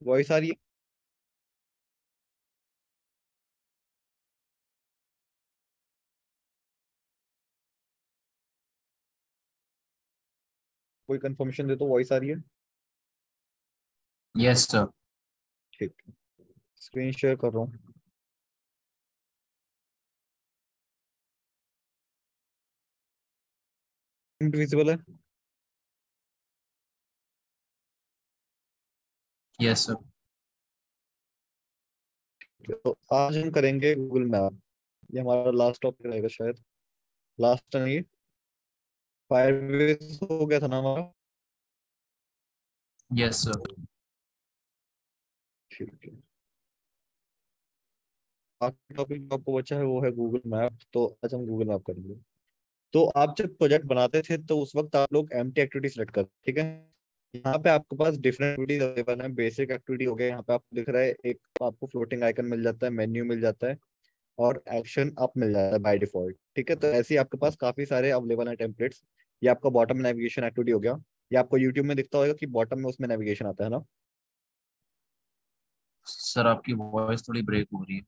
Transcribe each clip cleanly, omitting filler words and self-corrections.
Voice आ रही है? कोई कंफर्मेशन दे तो, वॉइस आ रही है? Yes sir. ठीक है, स्क्रीन शेयर कर रहा हूँ। विजिबल है? Yes sir. तो आज हम करेंगे गूगल मैप। ये हमारा लास्ट टॉपिक रहेगा शायद। लास्ट नहीं, 5 हो गया था ना हमारा। Yes sir. ठीक है, आखिरी टॉपिक जो आपको बचा है वो है गूगल मैप। तो आज हम गूगल मैप करेंगे। तो आप जब प्रोजेक्ट बनाते थे तो उस वक्त आप लोग एम्प्टी एक्टिविटी सेलेक्ट करते, ठीक है। यहाँ पे आपके पास डिफरेंट एक्टिविटीज अवेलेबल है। बेसिक एक्टिविटी हो गया, यहाँ पे आपको दिख रहा है एक, आपको फ्लोटिंग आइकन मिल जाता है, मेन्यू मिल जाता है, और एक्शन अप मिल जाता है बाय डिफॉल्ट, ठीक है। तो ऐसे ही आपके पास काफी सारे अवेलेबल हैं टेम्पलेट्स। ये आपका बॉटम नेविगेशन एक्टिविटी हो गया। ये आपको यूट्यूब में दिखता होगा कि बॉटम में उसमें नेविगेशन आता है ना। सर आपकी वॉइस थोड़ी ब्रेक हो रही है।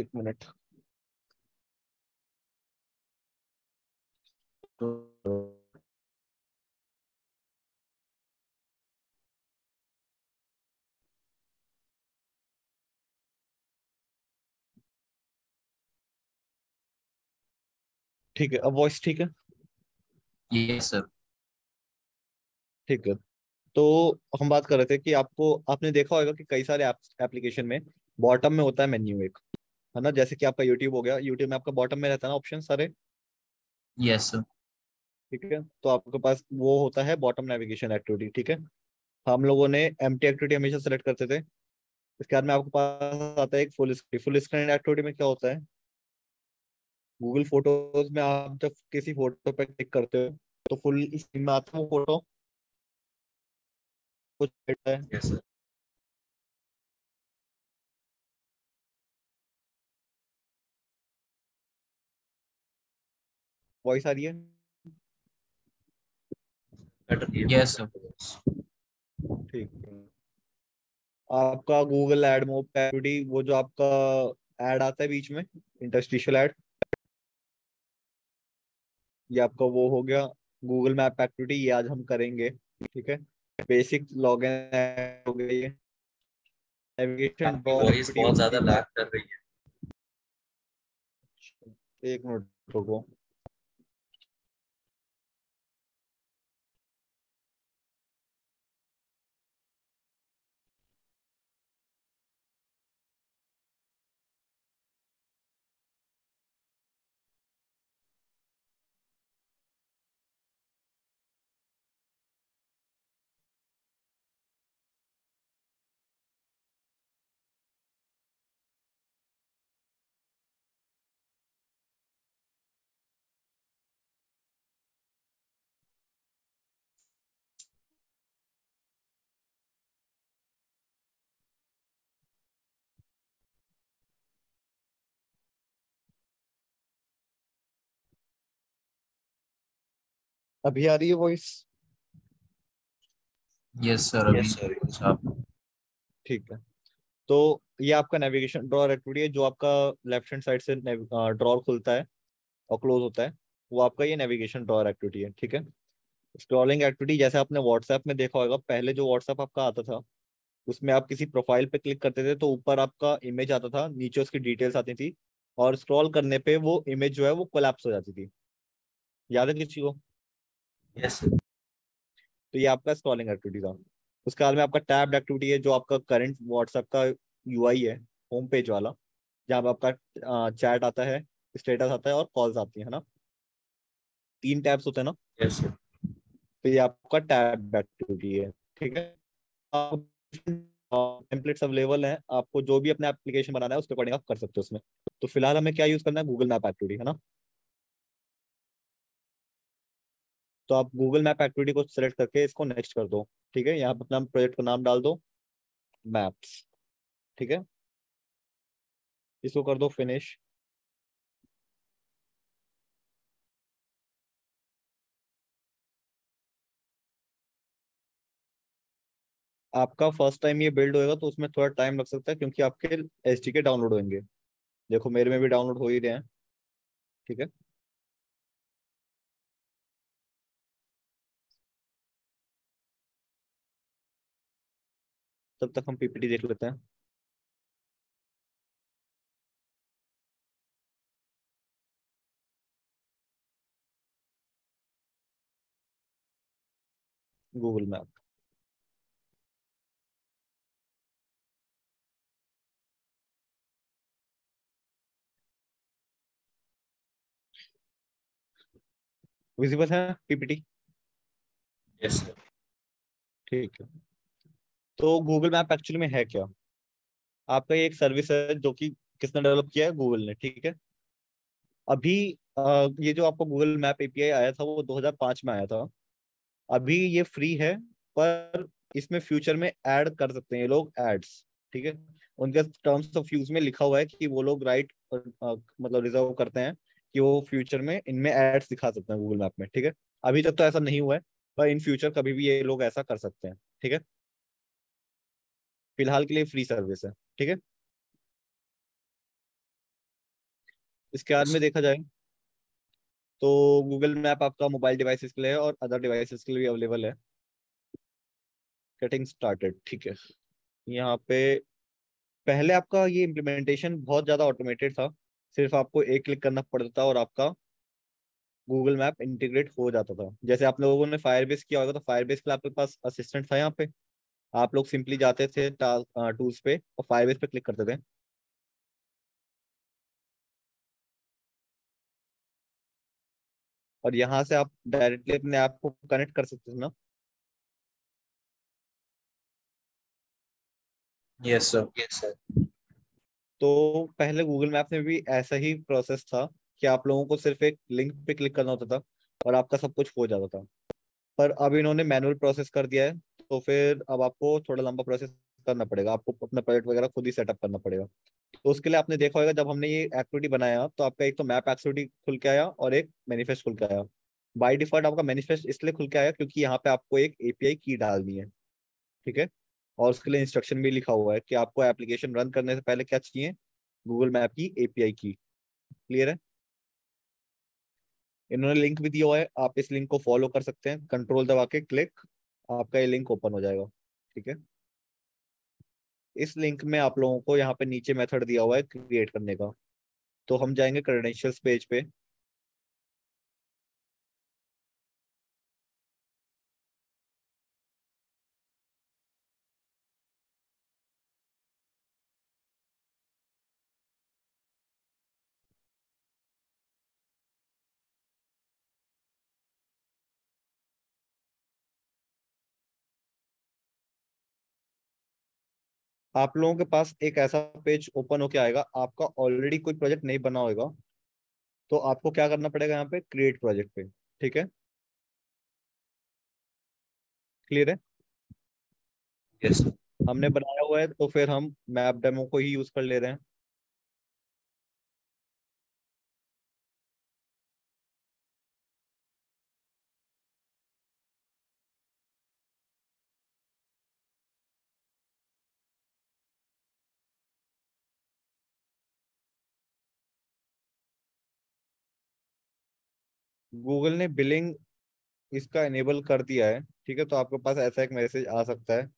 एक मिनट। तो ठीक है, अब वॉइस ठीक है? Yes sir. ठीक है। तो हम बात कर रहे थे कि आपको, आपने देखा होगा कि कई सारे एप्लीकेशन में बॉटम में होता है मेन्यू एक, है ना। जैसे कि आपका यूट्यूब हो गया, यूट्यूब में आपका बॉटम में रहता है ना ऑप्शन सारे। Yes sir. ठीक है, तो आपके पास वो होता है बॉटम नेविगेशन एक्टिविटी, ठीक है। हम लोगों ने एम्प्टी एक्टिविटी हमेशा सेलेक्ट करते थे। इसके बाद में आपके पास आता है एक full screen. Full screen activity में क्या होता है, गूगल फोटोज में आप जब किसी फोटो पे क्लिक करते हो तो फुल स्क्रीन में आता है वो फोटो, कुछ रहता है। Yes sir. वॉइस आ रही है? Yes sir. ठीक है। आपका गूगल एड मोड एक्टिविटी, वो जो आपका एड आता है बीच में, इंटरस्टिशियल एड, ये आपका वो हो गया। गूगल मैप एक्टिविटी ये आज हम करेंगे, ठीक है। बेसिक लॉगिन हो गई है। नेविगेशन आपकी ड्रॉ वॉइस एक्टिविटी बहुत होती ज्यादा है। लैग कर रही है। एक मिनट रुको। अभी आ रही है वॉइस? यस सर अभी यस सर। अच्छा आप। ठीक है। तो ये आपका नेविगेशन ड्रॉर एक्टिविटी है, जो आपका लेफ्ट हैंड साइड से ड्रॉर खुलता है और क्लोज होता है, वो आपका ये नेविगेशन ड्रॉर एक्टिविटी है, ठीक है। स्क्रॉलिंग एक्टिविटी, जैसे आपने व्हाट्सएप में देखा होगा, पहले जो व्हाट्सएप आपका आता था उसमें आप किसी प्रोफाइल पे क्लिक करते थे तो ऊपर आपका इमेज आता था, नीचे उसकी डिटेल्स आती थी, और स्क्रॉल करने पे वो इमेज जो है वो कोलैप्स हो जाती थी। याद है किसी को? Yes sir. तो ये आपका स्क्रॉलिंग एक्टिविटी था। उसके बाद में आपका टैब एक्टिविटी है, जो आपका करंट व्हाट्सएप का यूआई है, होम पेज वाला, जहाँ पे आपका चैट आता है, स्टेटस आता है और कॉल्स आती है ना। 3 टैब्स होते हैं ना। Yes sir. तो ये आपका टैब एक्टिविटी है, ठीक है। टेम्पलेट्स अवेलेबल हैं, आपको जो भी अपना एप्लीकेशन बनाना है उसके अकॉर्डिंग आप कर सकते हो उसमें। तो फिलहाल हमें क्या यूज करना है, गूगल मैप एक्टिविटी, है ना। तो आप गूगल मैप एक्टिविटी को सिलेक्ट करके इसको नेक्स्ट कर दो, ठीक है। यहाँ पे अपना प्रोजेक्ट का नाम डाल दो, मैप्स, ठीक है। इसको कर दो फिनिश। आपका फर्स्ट टाइम ये बिल्ड होएगा तो उसमें थोड़ा टाइम लग सकता है, क्योंकि आपके एसडीके डाउनलोड होंगे। देखो मेरे में भी डाउनलोड हो ही रहे हैं। ठीक है। तब तक हम पीपीटी देख लेते हैं। Google map. विजिबल है पीपीटी? Yes sir. ठीक है। तो गूगल मैप एक्चुअली में है क्या? आपका ये एक सर्विस है जो कि किसने डेवलप किया है? गूगल ने। ठीक है। अभी ये जो आपको गूगल मैप एपीआई आया था वो 2005 में आया था। अभी ये फ्री है, पर इसमें फ्यूचर में ऐड कर सकते हैं ये लोग एड्स। ठीक है। उनके टर्म्स ऑफ यूज में लिखा हुआ है कि वो लोग राइट मतलब रिजर्व करते हैं कि वो फ्यूचर में इनमें एड्स दिखा सकते हैं गूगल मैप में। ठीक है। अभी तक तो ऐसा नहीं हुआ है, पर इन फ्यूचर कभी भी ये लोग ऐसा कर सकते हैं। ठीक है। फिलहाल के लिए फ्री सर्विस है। ठीक है। इसके बाद में देखा जाए तो गूगल मैप आपका मोबाइल डिवाइसेस के लिए है और अदर डिवाइसेस के लिए भी अवेलेबल है। Getting started. ठीक है। यहाँ पे पहले आपका ये इम्प्लीमेंटेशन बहुत ज्यादा ऑटोमेटेड था। सिर्फ आपको एक क्लिक करना पड़ता था और आपका गूगल मैप इंटीग्रेट हो जाता था। जैसे आप लोगों ने फायरबेस किया होगा, तो फायरबेस के लिए आपके पास असिस्टेंट था यहाँ पे। आप लोग सिंपली जाते थे टूल्स पे और फायरबेस पे क्लिक करते थे। और यहाँ से आप डायरेक्टली अपने ऐप को कनेक्ट कर सकते थे ना। Yes sir. Yes sir. तो पहले गूगल मैप में भी ऐसा ही प्रोसेस था कि आप लोगों को सिर्फ एक लिंक पे क्लिक करना होता था और आपका सब कुछ हो जाता था। पर अब इन्होंने मैनुअल प्रोसेस कर दिया है, तो फिर अब आपको थोड़ा लंबा प्रोसेस करना पड़ेगा। आपको अपना प्रोजेक्ट वगैरह खुद ही सेटअप करना पड़ेगा। तो उसके लिए आपने देखा होगा, जब हमने ये एक्टिविटी बनाया तो आपका एक तो मैप एक्टिविटी खुल के आया और एक मैनिफेस्ट खुल के आया। बाय डिफॉल्ट आपका मैनिफेस्ट इसलिए खुल के आया क्योंकि यहाँ पे आपको एक एपीआई की डालनी है। ठीक है। और उसके लिए इंस्ट्रक्शन भी लिखा हुआ है कि आपको एप्लीकेशन रन करने से पहले क्या चाहिए? गूगल मैप की एपीआई की। क्लियर है? इन्होंने लिंक भी दिया हुआ है, आप इस लिंक को फॉलो कर सकते हैं। कंट्रोल दबा के क्लिक, आपका ये लिंक ओपन हो जाएगा। ठीक है। इस लिंक में आप लोगों को यहाँ पे नीचे मेथड दिया हुआ है क्रिएट करने का। तो हम जाएंगे क्रेडेंशियल्स पेज पे। आप लोगों के पास एक ऐसा पेज ओपन होके आएगा, आपका ऑलरेडी कोई प्रोजेक्ट नहीं बना होगा। तो आपको क्या करना पड़ेगा? यहाँ पे क्रिएट प्रोजेक्ट पे। ठीक है। क्लियर है? Yes sir. हमने बनाया हुआ है तो फिर हम मैप डेमो को ही यूज कर ले रहे हैं। गूगल ने बिलिंग इसका इनेबल कर दिया है। ठीक है। तो आपके पास ऐसा एक मैसेज आ सकता है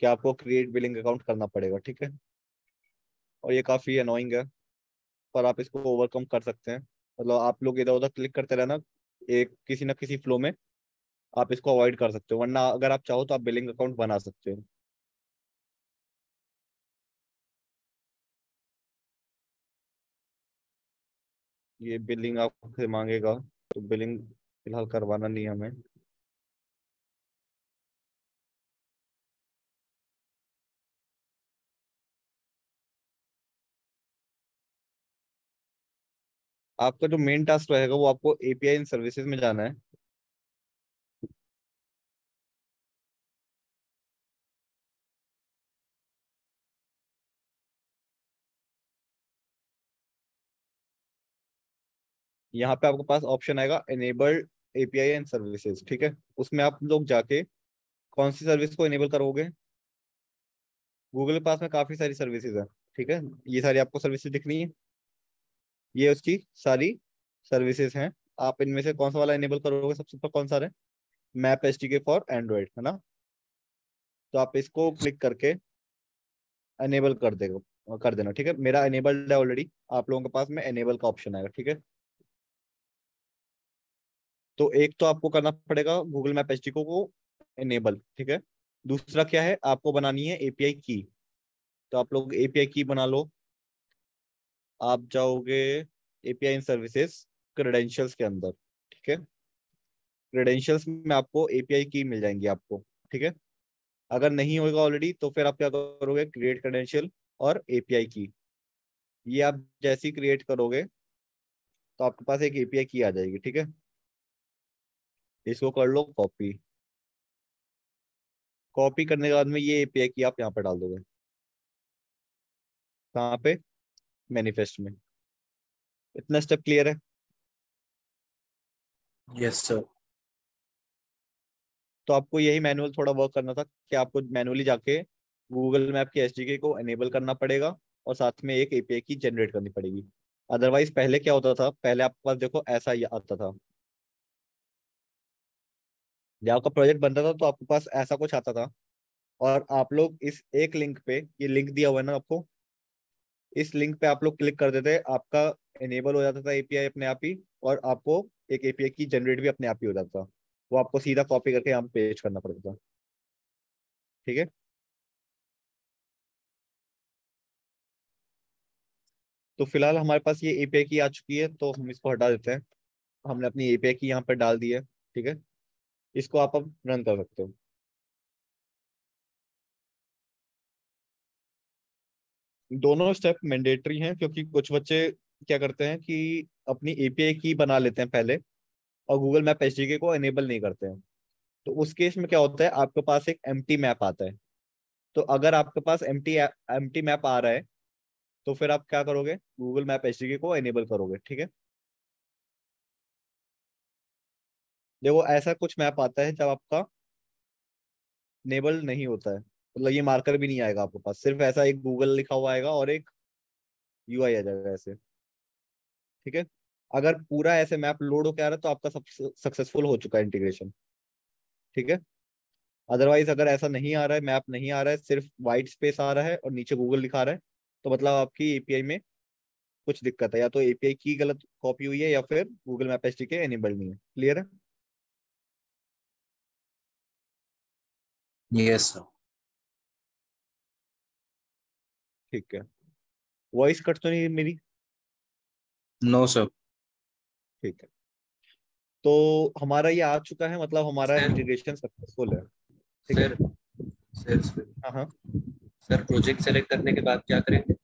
कि आपको क्रिएट बिलिंग अकाउंट करना पड़ेगा। ठीक है। और ये काफी अनोइंग है, पर आप इसको ओवरकम कर सकते हैं। मतलब आप लोग इधर उधर क्लिक करते रहना, एक किसी ना किसी फ्लो में आप इसको अवॉइड कर सकते हो, वरना अगर आप चाहो तो आप बिलिंग अकाउंट बना सकते हो। ये बिलिंग आपसे मांगेगा, तो बिलिंग फिलहाल करवाना नहीं है हमें। आपका जो मेन टास्क रहेगा वो आपको एपीआई इन सर्विसेज में जाना है। यहाँ पे आपके पास ऑप्शन आएगा एनेबल्ड एपीआई एंड सर्विसेज। ठीक है। उसमें आप लोग जाके कौन सी सर्विस को इनेबल करोगे? गूगल के पास में काफी सारी सर्विसेज है, ठीक है। ये सारी आपको सर्विसेज दिखनी है, ये उसकी सारी सर्विसेज हैं। आप इनमें से कौन सा वाला इनेबल करोगे, सबसे ऊपर कौन सा है, मैप एसडीके फॉर एंड्रॉइड, है ना। तो आप इसको क्लिक करके एनेबल कर देना, ठीक है। मेरा एनेबल्ड है ऑलरेडी, आप लोगों के पास में एनेबल का ऑप्शन आएगा, ठीक है। तो एक तो आपको करना पड़ेगा गूगल मैप एसडीके को एनेबल, ठीक है। दूसरा क्या है, आपको बनानी है एपीआई की। तो आप लोग एपीआई की बना लो। आप जाओगे एपीआई इन सर्विसेज क्रेडेंशियल्स के अंदर, ठीक है। क्रेडेंशियल्स में आपको एपीआई की मिल जाएंगी आपको, ठीक है। अगर नहीं होगा ऑलरेडी तो फिर आप क्या करोगे, क्रिएट क्रेडेंशियल और एपीआई की। ये आप जैसे ही क्रिएट करोगे तो आपके पास एक एपीआई की आ जाएगी, ठीक है। इसको कर लो कॉपी। कॉपी करने के बाद में ये एपीआई की आप यहाँ पे डाल दोगे, कहाँ पे, मैनिफेस्ट में। इतना स्टेप क्लियर है। Yes sir. तो आपको यही मैनुअल थोड़ा वर्क करना था कि आपको मैनुअली जाके गूगल मैप के एसडीके को एनेबल करना पड़ेगा और साथ में एक एपीआई की जनरेट करनी पड़ेगी। अदरवाइज पहले क्या होता था, पहले आपके पास देखो ऐसा ही आता था। जब आपका प्रोजेक्ट बनता था तो आपके पास ऐसा कुछ आता था, और आप लोग इस एक लिंक पे, ये लिंक दिया हुआ है ना आपको, इस लिंक पे आप लोग क्लिक कर देते, आपका एनेबल हो जाता था एपीआई अपने आप ही, और आपको एक एपीआई की जनरेट भी अपने आप ही हो जाता था। वो आपको सीधा कॉपी करके यहाँ पेस्ट करना पड़ता था, ठीक है। तो फिलहाल हमारे पास ये एपीआई की आ चुकी है, तो हम इसको हटा देते हैं। हमने अपनी एपीआई की यहाँ पर डाल दी है, ठीक है। इसको आप अब रन कर सकते हो। दोनों स्टेप मैंडेटरी हैं, क्योंकि कुछ बच्चे क्या करते हैं कि अपनी एपीआई की बना लेते हैं पहले और गूगल मैप एसडीके को एनेबल नहीं करते हैं। तो उस केस में क्या होता है, आपके पास एक एम्प्टी मैप आता है। तो अगर आपके पास एम्प्टी मैप आ रहा है तो फिर आप क्या करोगे, गूगल मैप एसडीके को एनेबल करोगे, ठीक है। देखो ऐसा कुछ मैप आता है जब आपका इनेबल नहीं होता है, मतलब ये मार्कर भी नहीं आएगा आपके पास, सिर्फ ऐसा एक गूगल लिखा हुआ आएगा और एक यूआई आ जाएगा ऐसे, ठीक है। अगर पूरा ऐसे मैप लोड होकर आ रहा है तो आपका सब सक्सेसफुल हो चुका है इंटीग्रेशन, ठीक है। अदरवाइज अगर ऐसा नहीं आ रहा है, मैप नहीं आ रहा है, सिर्फ वाइट स्पेस आ रहा है और नीचे गूगल लिखा रहा है, तो मतलब आपकी एपीआई में कुछ दिक्कत है, या तो एपीआई की गलत कॉपी हुई है या फिर गूगल मैप एसडीके एनेबल्ड नहीं है। क्लियर है। Yes sir. ठीक है। वॉइस कट तो नहीं है मेरी। No sir. ठीक है। तो हमारा ये आ चुका है, मतलब हमारा सर इंटीग्रेशन सक्सेसफुल है, ठीक है। सर सर सर हाँ हाँ। सर प्रोजेक्ट सेलेक्ट करने के बाद क्या करेंगे?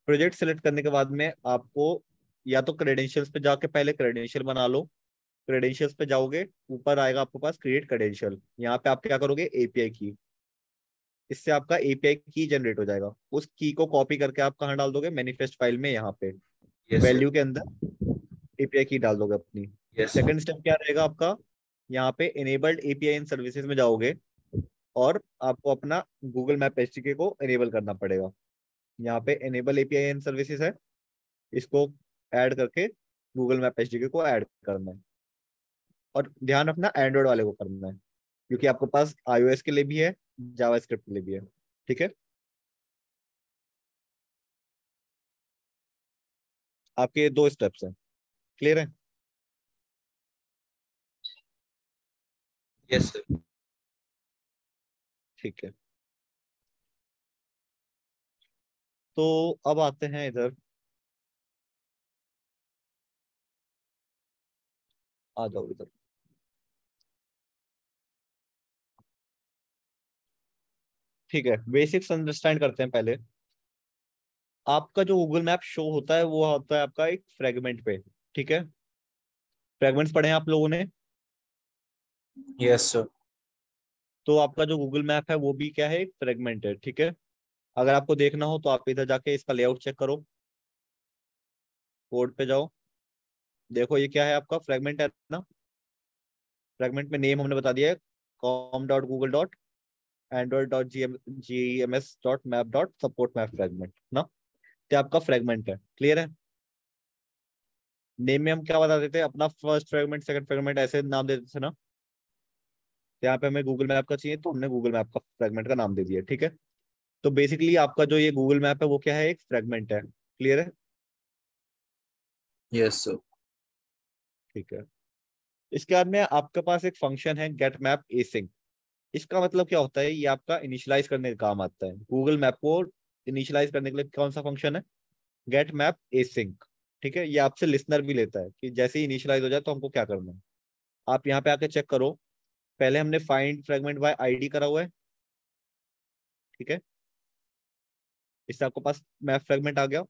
प्रोजेक्ट सेलेक्ट करने के बाद में आपको या तो क्रेडेंशियल्स पे जाके पहले क्रेडेंशियल बना लो। क्रेडेंशियल्स पे जाओगे, ऊपर आएगा आपके पास क्रिएट क्रेडेंशियल, यहाँ पे आप क्या करोगे, एपीआई की। इससे आपका एपीआई की जनरेट हो जाएगा। उस की को कॉपी करके आप कहाँ डाल दोगे, मैनिफेस्ट फाइल में, यहाँ पे यस सर। वैल्यू के अंदर एपीआई की डाल दोगे अपनी। Yes sir. सेकंड स्टेप क्या रहेगा आपका, यहाँ पे इनेबल्ड एपीआई इन सर्विसेज में जाओगे और आपको अपना गूगल मैप एसडीके को इनेबल करना पड़ेगा। यहाँ पे इनेबल एपीआई इन सर्विसेज है, इसको ऐड करके गूगल मैप एसडीके को ऐड करना है। और ध्यान रखना एंड्रॉइड वाले को करना है, क्योंकि आपके पास आईओएस के लिए भी है, जावास्क्रिप्ट के लिए भी है, ठीक है। आपके दो स्टेप्स हैं। क्लियर है। Yes sir. ठीक है। तो अब आते हैं इधर, आ जाओ इधर। ठीक है, बेसिक्स अंडरस्टैंड करते हैं पहले। आपका जो गूगल मैप शो होता है वो होता है आपका एक फ्रेगमेंट पे, ठीक है। फ्रेगमेंट्स पढ़े हैं आप लोगों ने। Yes sir. तो आपका जो गूगल मैप है वो भी क्या है, एक फ्रेगमेंट है, ठीक है। अगर आपको देखना हो तो आप इधर जाके इसका लेआउट चेक करो, कोड पे जाओ, देखो ये क्या है, आपका फ्रेगमेंट है ना। फ्रेगमेंट में नेम हमने बता दिया है, com.google.com, android.gems.map.support.map fragment ना, तो आपका फ्रेगमेंट है। क्लियर है? नेम में हम क्या बता देते हैं, अपना फर्स्ट फ्रेगमेंट, सेकंड फ्रेगमेंट, ऐसे नाम दे देते थे ना। तो यहाँ पे हमें गूगल मैप का चाहिए तो हमने गूगल मैप का फ्रेगमेंट का नाम दे दिया। ठीक है, तो बेसिकली आपका जो ये गूगल मैप है वो क्या है, एक फ्रेगमेंट है। क्लियर है? Yes sir. ठीक है। इसके बाद में आपके पास एक फंक्शन है गेट मैप एसिंक। इसका मतलब क्या होता है, ये आपका इनिशियलाइज करने का काम आता है। गूगल मैप को इनिशियलाइज करने के लिए कौन सा फंक्शन है, गेट मैप एसिंक। ठीक है, ये आपसे लिसनर भी लेता है कि जैसे ही इनिशियलाइज हो जाए तो हमको क्या करना है। आप यहाँ पे आके चेक करो, पहले हमने फाइंड फ्रेगमेंट बाय आईडी करा हुआ है। ठीक है, इससे आपके पास मैप फ्रेगमेंट आ गया।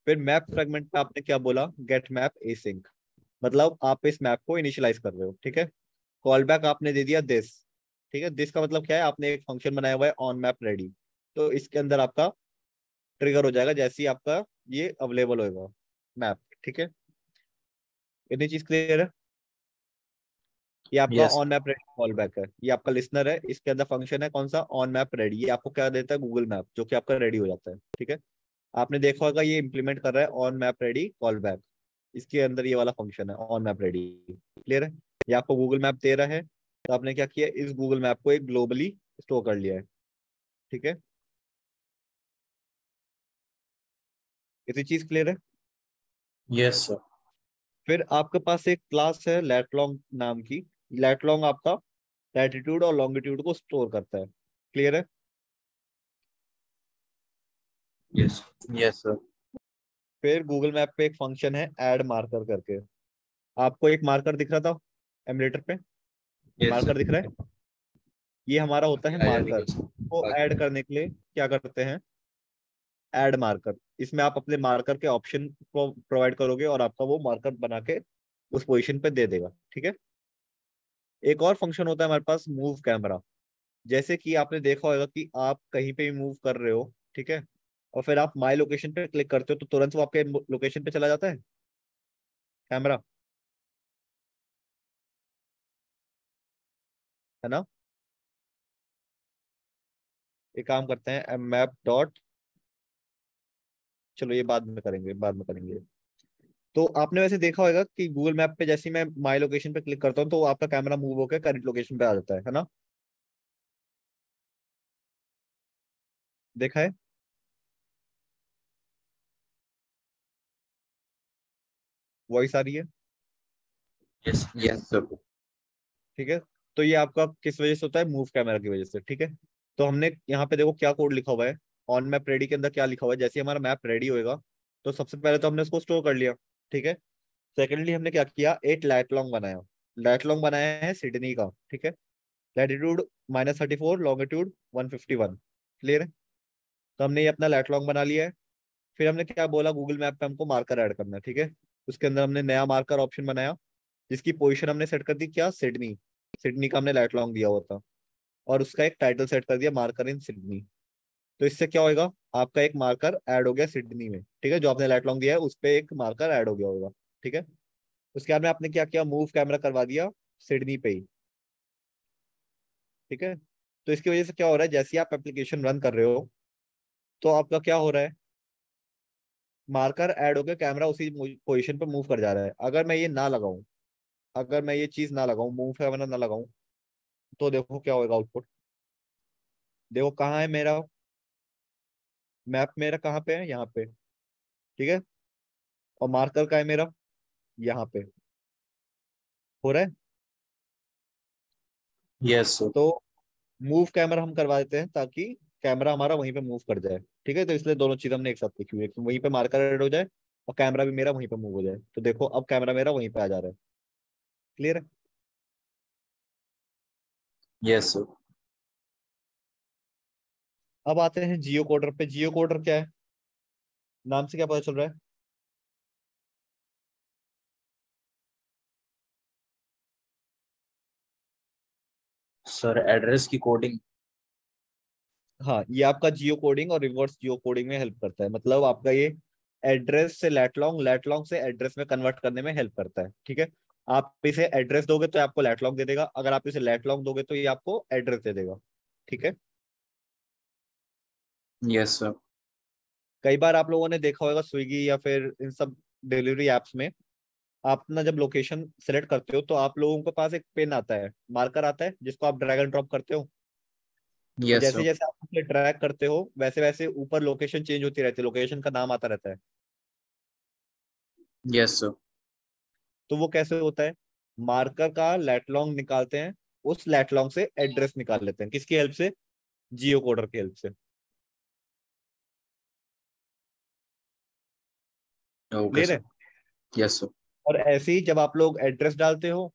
फिर मैप फ्रेगमेंट पे आपने क्या बोला, गेट मैप एसिंक, मतलब आप इस मैप को इनिशियलाइज कर रहे हो। ठीक है, कॉल बैक आपने दे दिया दिस। ठीक है, दिस का मतलब क्या है, आपने एक फंक्शन बनाया हुआ है ऑन मैप रेडी, तो इसके अंदर आपका ट्रिगर हो जाएगा जैसे ही आपका ये अवेलेबल होगा मैप। ठीक है, इतनी चीज क्लियर है? ये आपका yes. On map ready call back है, ये आपका लिसनर है। इसके अंदर फंक्शन है कौन सा, ऑन मैप रेडी। ये आपको क्या देता है, गूगल मैप, जो कि आपका रेडी हो जाता है। ठीक है, आपने देखा होगा ये इंप्लीमेंट कर रहा है on map ready call back. इसके अंदर ये वाला फंक्शन है ऑन मैप रेडी। क्लियर है? ये आपको गूगल मैप दे रहा है, तो आपने क्या किया, इस गूगल मैप को एक ग्लोबली स्टोर कर लिया है। ठीक है, इतनी चीज क्लियर है? Yes sir. फिर आपके पास एक क्लास है लैटलॉन्ग नाम की। लैटलॉन्ग आपका लैटिट्यूड और लॉन्गिट्यूड को स्टोर करता है। क्लियर है? यस। Yes sir. फिर गूगल मैप पे एक फंक्शन है ऐड मार्कर करके। आपको एक मार्कर दिख रहा था एमुलेटर पे, यस मार्कर दिख सर। रहा है, ये हमारा होता है आया मार्कर। नहीं को ऐड बाकी। करने के लिए क्या करते हैं, ऐड मार्कर। इसमें आप अपने मार्कर के ऑप्शन को प्रोवाइड करोगे और आपका वो मार्कर बना के उस पोजीशन पे दे देगा। ठीक है, एक और फंक्शन होता है हमारे पास मूव कैमरा। जैसे कि आपने देखा होगा कि आप कहीं पे भी मूव कर रहे हो, ठीक है, और फिर आप माई लोकेशन पे क्लिक करते हो तो तुरंत वो आपके लोकेशन पे चला जाता है कैमरा, है ना। एक काम करते हैं, मैप डॉट, चलो ये बाद में करेंगे, बाद में करेंगे। तो आपने वैसे देखा होगा कि गूगल मैप पे जैसे ही मैं माई लोकेशन पे क्लिक करता हूँ तो आपका कैमरा मूव होकर करंट लोकेशन पे आ जाता है ना। देखा है? वॉइस आ रही है? यस। Yes sir. ठीक है, तो ये आपका किस वजह से होता है, मूव कैमरा की वजह से। ठीक है, तो हमने यहाँ पे देखो क्या कोड लिखा हुआ है, ऑन मैप रेडी के अंदर क्या लिखा हुआ है। जैसे ही हमारा मैप रेडी होएगा तो सबसे पहले तो हमने उसको स्टोर कर लिया। ठीक है, सेकेंडली हमने क्या किया, एक लैट लॉन्ग बनाया। लैट लॉन्ग बनाया है सिडनी का। ठीक है, लैटिट्यूड -34, लॉन्गिट्यूड 151। क्लियर है? तो हमने ये अपना लैट लॉन्ग बना लिया है। फिर हमने क्या बोला, गूगल मैप पे हमको मार्कर ऐड करना है। ठीक है, उसके अंदर हमने नया मार्कर ऑप्शन बनाया जिसकी पोजीशन हमने सेट कर दी क्या, सिडनी। सिडनी का हमने लैट लॉन्ग दिया हुआ था और उसका एक टाइटल सेट कर दिया, मार्कर इन सिडनी। तो इससे क्या होगा, आपका एक मार्कर ऐड हो गया सिडनी में। ठीक है, जो आपने लाइट लॉन्ग दिया है उस पे एक मार्कर ऐड हो गया होगा। ठीक है, उसके बाद में आपने क्या किया, मूव कैमरा करवा दिया सिडनी पे ही। ठीक है, तो इसकी वजह से क्या हो रहा है, जैसे ही आप एप्लीकेशन रन कर रहे हो तो आपका क्या हो रहा है, मार्कर ऐड होकर कैमरा उसी पोजीशन पे मूव कर जा रहा है। अगर मैं ये ना लगाऊं, अगर मैं ये चीज ना लगाऊं, मूव कैमरा ना लगाऊं, तो देखो क्या होगा आउटपुट। देखो कहाँ है मेरा मैप, मेरा कहाँ पे है, यहाँ पे। ठीक है, और मार्कर का है मेरा यहाँ पे, हो रहा है। Yes sir. तो मूव कैमरा हम करवा देते हैं ताकि कैमरा हमारा वहीं पे मूव कर जाए। ठीक है, तो इसलिए दोनों चीज हमने एक साथ लिखी हुई है कि वहीं पे मार्कर ऐड हो जाए और कैमरा भी मेरा वहीं पे मूव हो जाए। तो देखो अब कैमरा मेरा वहीं पे आ जा रहा है। क्लियर है? Yes sir. अब आते हैं जियो कोडर पे। जियो कोडर क्या है, नाम से क्या पता चल रहा है। सर एड्रेस की कोडिंग। हाँ, ये आपका जियो कोडिंग और रिवर्स जियो कोडिंग में हेल्प करता है। मतलब आपका ये एड्रेस से लैटलॉन्ग, लैटलॉन्ग से एड्रेस में कन्वर्ट करने में हेल्प करता है। ठीक है, आप इसे एड्रेस दोगे तो ये आपको लैटलॉन्ग दे देगा, अगर आप इसे लैटलॉन्ग दोगे तो ये आपको एड्रेस दे देगा। ठीक है। Yes sir. कई बार आप लोगों ने देखा होगा स्विगी या फिर इन सब डिलीवरी एप्स में, आप ना जब लोकेशन सेलेक्ट करते हो तो आप लोगों के पास एक पेन आता है, मार्कर आता है, जिसको आप ड्रैग एंड ड्रॉप करते हो। तो यस जैसे सर। जैसे आप उसे ड्रैग करते हो वैसे वैसे ऊपर लोकेशन चेंज होती रहती है, लोकेशन का नाम आता रहता है। Yes sir. तो वो कैसे होता है? मार्कर का लेट लॉन्ग निकालते हैं, उस लेट लॉन्ग से एड्रेस निकाल लेते हैं, किसकी हेल्प से? जियो कोडर की हेल्प से। Okay clear sir. है? Yes sir. और ऐसे ही जब आप लोग एड्रेस डालते हो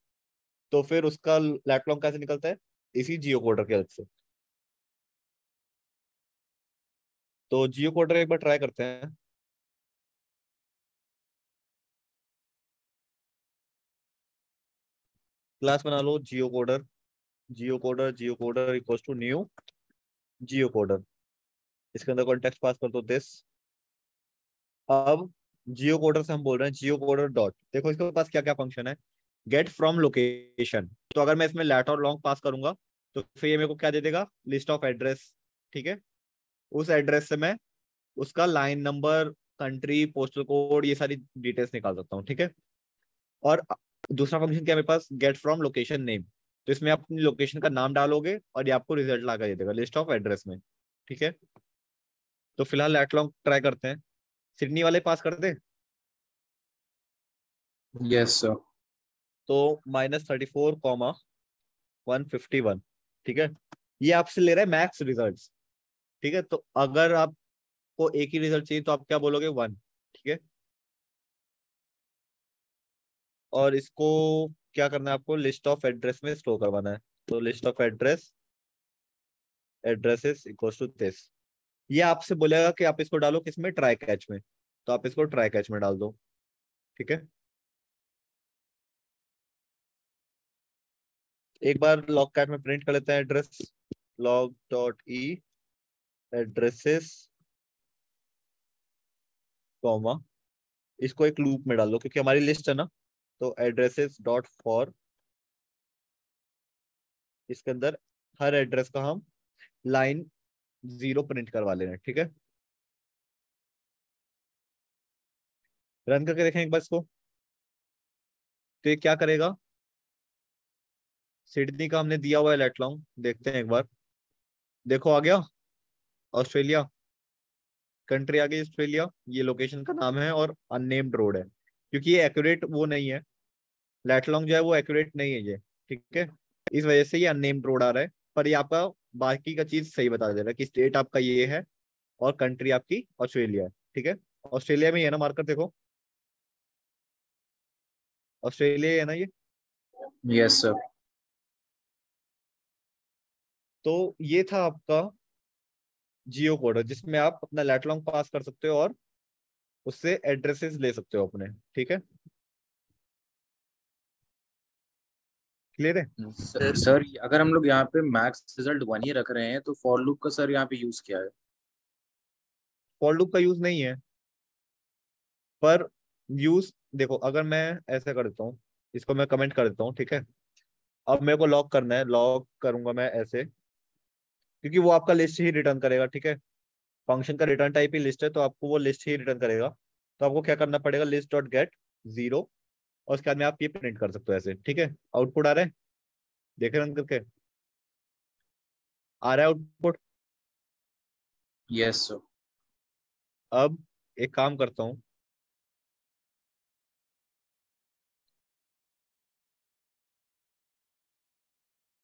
तो फिर उसका लेट लॉन्ग कैसे निकलता है? इसी जियो कोडर की हेल्प से। तो जियो कोडर एक बार ट्राई करते हैं। क्लास बना लो geocoder. Geocoder equals to new geocoder. इसके अंदर कॉन्टेक्स्ट पास कर दो दिस। अब जियो कोडर से हम बोल रहे हैं जियो कोडर डॉट, देखो इसके पास क्या क्या फंक्शन है। गेट फ्रॉम लोकेशन, तो अगर मैं इसमें लेट और लॉन्ग पास करूंगा तो फिर ये मेरे को क्या दे देगा? List of address. ठीक है। उस एड्रेस से मैं उसका line number, country, postal code, ये सारी डिटेल्स निकाल सकता हूँ। ठीक है। और दूसरा फंक्शन क्या है मेरे पास? Get from location name. तो इसमें आप अपनी लोकेशन का नाम डालोगे और ये आपको रिजल्ट ला कर दे देगा लिस्ट ऑफ एड्रेस में। ठीक है। तो फिलहाल लेट लॉन्ग ट्राई करते हैं। सिडनी वाले पास कर दे। Yes sir. तो -34,151। ठीक है। ये आपसे ले रहा है मैक्स रिजल्ट्स। ठीक है। तो अगर आपको एक ही रिजल्ट चाहिए तो आप क्या बोलोगे? 1। ठीक है। और इसको क्या करना है आपको? लिस्ट ऑफ एड्रेस में स्टोर करवाना है। तो list of addresses equals to this. ये आपसे बोलेगा कि आप इसको डालो किसमें? ट्राई कैच में। तो आप इसको ट्राई कैच में डाल दो। ठीक है। एक बार लॉग कैट में प्रिंट कर लेते हैं address. Log dot E addresses comma, इसको एक लूप में डाल दो क्योंकि हमारी लिस्ट है ना। तो एड्रेसेस डॉट फॉर, इसके अंदर हर एड्रेस का हम लाइन 0 प्रिंट करवा ले रहे हैं। ठीक है। रन करके देखें एक बार इसको। तो ये क्या करेगा? सिडनी का हमने दिया हुआ है लेट लॉन्ग, देखते हैं एक बार। देखो आ गया ऑस्ट्रेलिया, कंट्री आ गई ऑस्ट्रेलिया, ये लोकेशन का नाम है और अननेम्ड रोड है, क्योंकि ये एक्यूरेट वो नहीं है। लेट लॉन्ग जो है वो एक्यूरेट नहीं है ये। ठीक है। इस वजह से ये अननेम्ड रोड आ रहा है। पर ये आपका बाकी का चीज सही बता दे रहा है कि स्टेट आपका ये है और कंट्री आपकी ऑस्ट्रेलिया है। ठीक है। ऑस्ट्रेलिया में ही है ना मार्कर? देखो ऑस्ट्रेलिया ही है ना ये। Yes sir. तो ये था आपका जियो कोड जिसमें आप अपना लेट लॉन्ग पास कर सकते हो और उससे एड्रेसेस ले सकते हो अपने। ठीक है। क्लियर है? सर अगर हम लोग यहाँ पे मैक्स रिजल्ट 1 ही रख रहे हैं तो फॉर लूप का सर यहाँ पे यूज क्या है? फॉर लूप का यूज नहीं है, पर यूज देखो, अगर मैं ऐसा कर देता हूँ, इसको मैं कमेंट कर देता हूँ। ठीक है। अब मेरे को लॉक करना है, लॉक करूंगा मैं ऐसे, क्योंकि वो आपका लिस्ट ही रिटर्न करेगा। ठीक है। फंक्शन का रिटर्न टाइप ही लिस्ट है तो आपको वो लिस्ट ही रिटर्न करेगा। तो आपको क्या करना पड़ेगा? लिस्ट डॉट गेट 0, और उसके बाद में आप ये प्रिंट कर सकते हो ऐसे। ठीक है। आउटपुट आ रहा है, देखे रन करके आ रहा है आउटपुट। Yes sir. अब एक काम करता हूँ,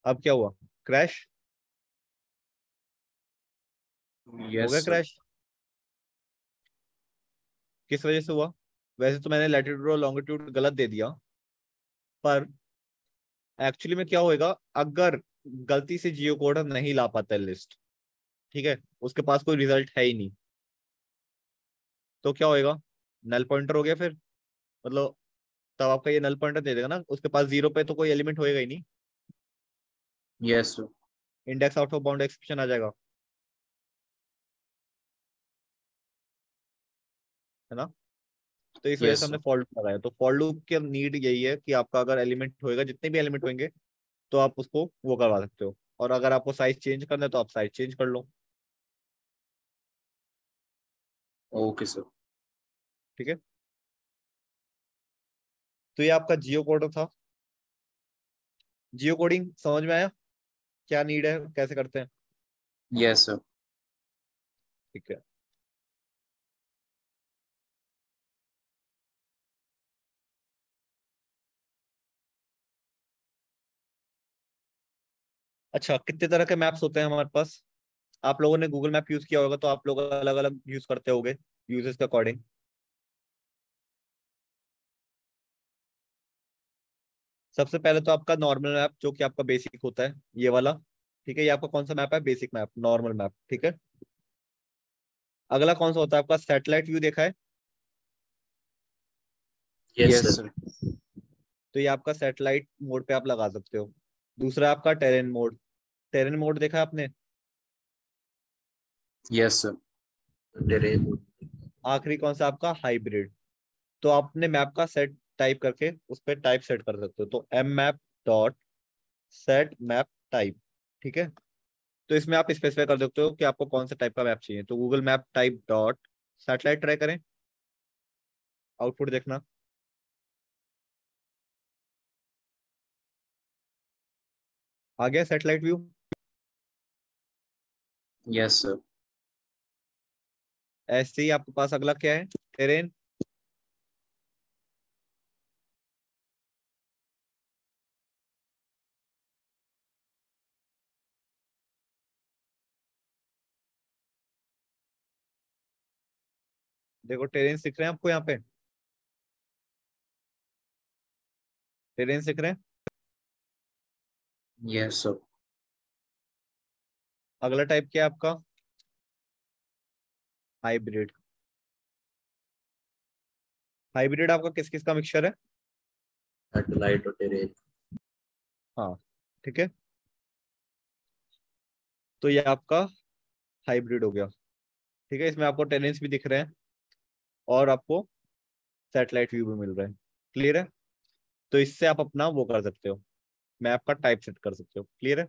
अब क्या हुआ? क्रैश हो यस गया। सर। क्रैश किस वजह से हुआ? वैसे तो मैंने लैटिट्यूड और लॉन्गिट्यूड गलत दे दिया, पर एक्चुअली में क्या होएगा अगर गलती से जियो कोडर नहीं ला पाता है लिस्ट, ठीक है, उसके पास कोई रिजल्ट है ही नहीं, तो क्या होएगा? नल पॉइंटर हो गया फिर, मतलब तब आपका ये नल पॉइंटर दे देगा ना, उसके पास 0 पे तो कोई एलिमेंट होएगा ही नहीं। Yes sir. Index out of bound exception आ जाएगा, है ना। तो इस वजह से यस हमने सर। फॉर लूप लगाया। तो फॉर लूप की नीड यही है कि आपका अगर एलिमेंट होएगा, जितने भी एलिमेंट होंगे, तो आप उसको वो करवा सकते हो, और अगर आपको साइज चेंज करना है तो आप साइज चेंज कर लो। Okay sir. ठीक है, तो ये आपका जियो कोडर था। जियो कोडिंग समझ में आया, क्या नीड है, कैसे करते हैं? Yes sir. ठीक है। अच्छा, कितने तरह के मैप्स होते हैं हमारे पास? आप लोगों ने गूगल मैप यूज किया होगा तो आप लोग अलग अलग यूज करते होगे यूजेस के अकॉर्डिंग। सबसे पहले तो आपका नॉर्मल मैप जो कि आपका बेसिक होता है, ये वाला। ठीक है, ये आपका कौन सा मैप है? Basic map, normal map. ठीक है, अगला कौन सा होता है आपका? सैटेलाइट व्यू देखा है? Yes yes sir. सर। तो ये आपका सैटेलाइट मोड पे आप लगा सकते हो। दूसरा आपका टेरेन मोड। टेरेन मोड देखा है आपने? Yes sir. टेरेन। आखिरी कौन सा आपका? हाइब्रिड। तो आपने मैप का सेट टाइप करके उस पर टाइप सेट कर सकते हो, तो M map dot set map type. ठीक है, तो इसमें आप स्पेसिफाई कर सकते हो कि आपको कौन सा टाइप का मैप चाहिए। तो Google map type dot satellite try करें, आउटपुट देखना। आ गया सैटेलाइट व्यू। Yes sir. ऐसे ही आपके पास अगला क्या है? टेरेन। देखो टेरेन दिख रहे हैं आपको यहाँ पे? टेरेन दिख रहे हैं? Yes sir. अगला टाइप क्या है आपका? हाइब्रिड। हाइब्रिड आपका किस किस का मिक्सचर है? सैटेलाइट और टेरेन। हाँ, ठीक है, तो ये आपका हाइब्रिड हो गया। ठीक है, इसमें आपको टेरेन्स भी दिख रहे हैं और आपको सैटेलाइट व्यू भी मिल रहा है। क्लियर है? तो इससे आप अपना वो कर सकते हो, मैप का टाइप सेट कर सकते हो। क्लियर है?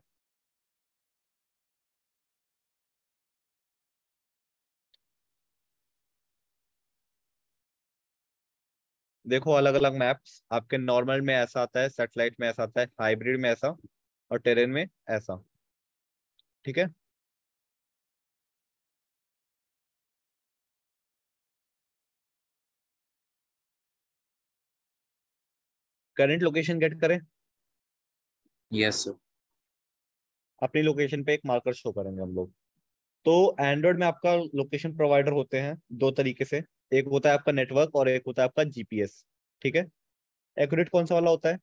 देखो अलग अलग मैप्स आपके नॉर्मल में ऐसा आता है, सैटेलाइट में ऐसा आता है, हाइब्रिड में ऐसा, और टेरेन में ऐसा। ठीक है, करंट लोकेशन गेट करें। Yes sir. अपनी लोकेशन पे एक मार्कर शो करेंगे हम लोग। तो एंड्रॉयड में आपका लोकेशन प्रोवाइडर होते हैं दो तरीके से। एक होता है आपका नेटवर्क और एक होता है आपका जीपीएस। ठीक है, एक्यूरेट कौन सा वाला होता है?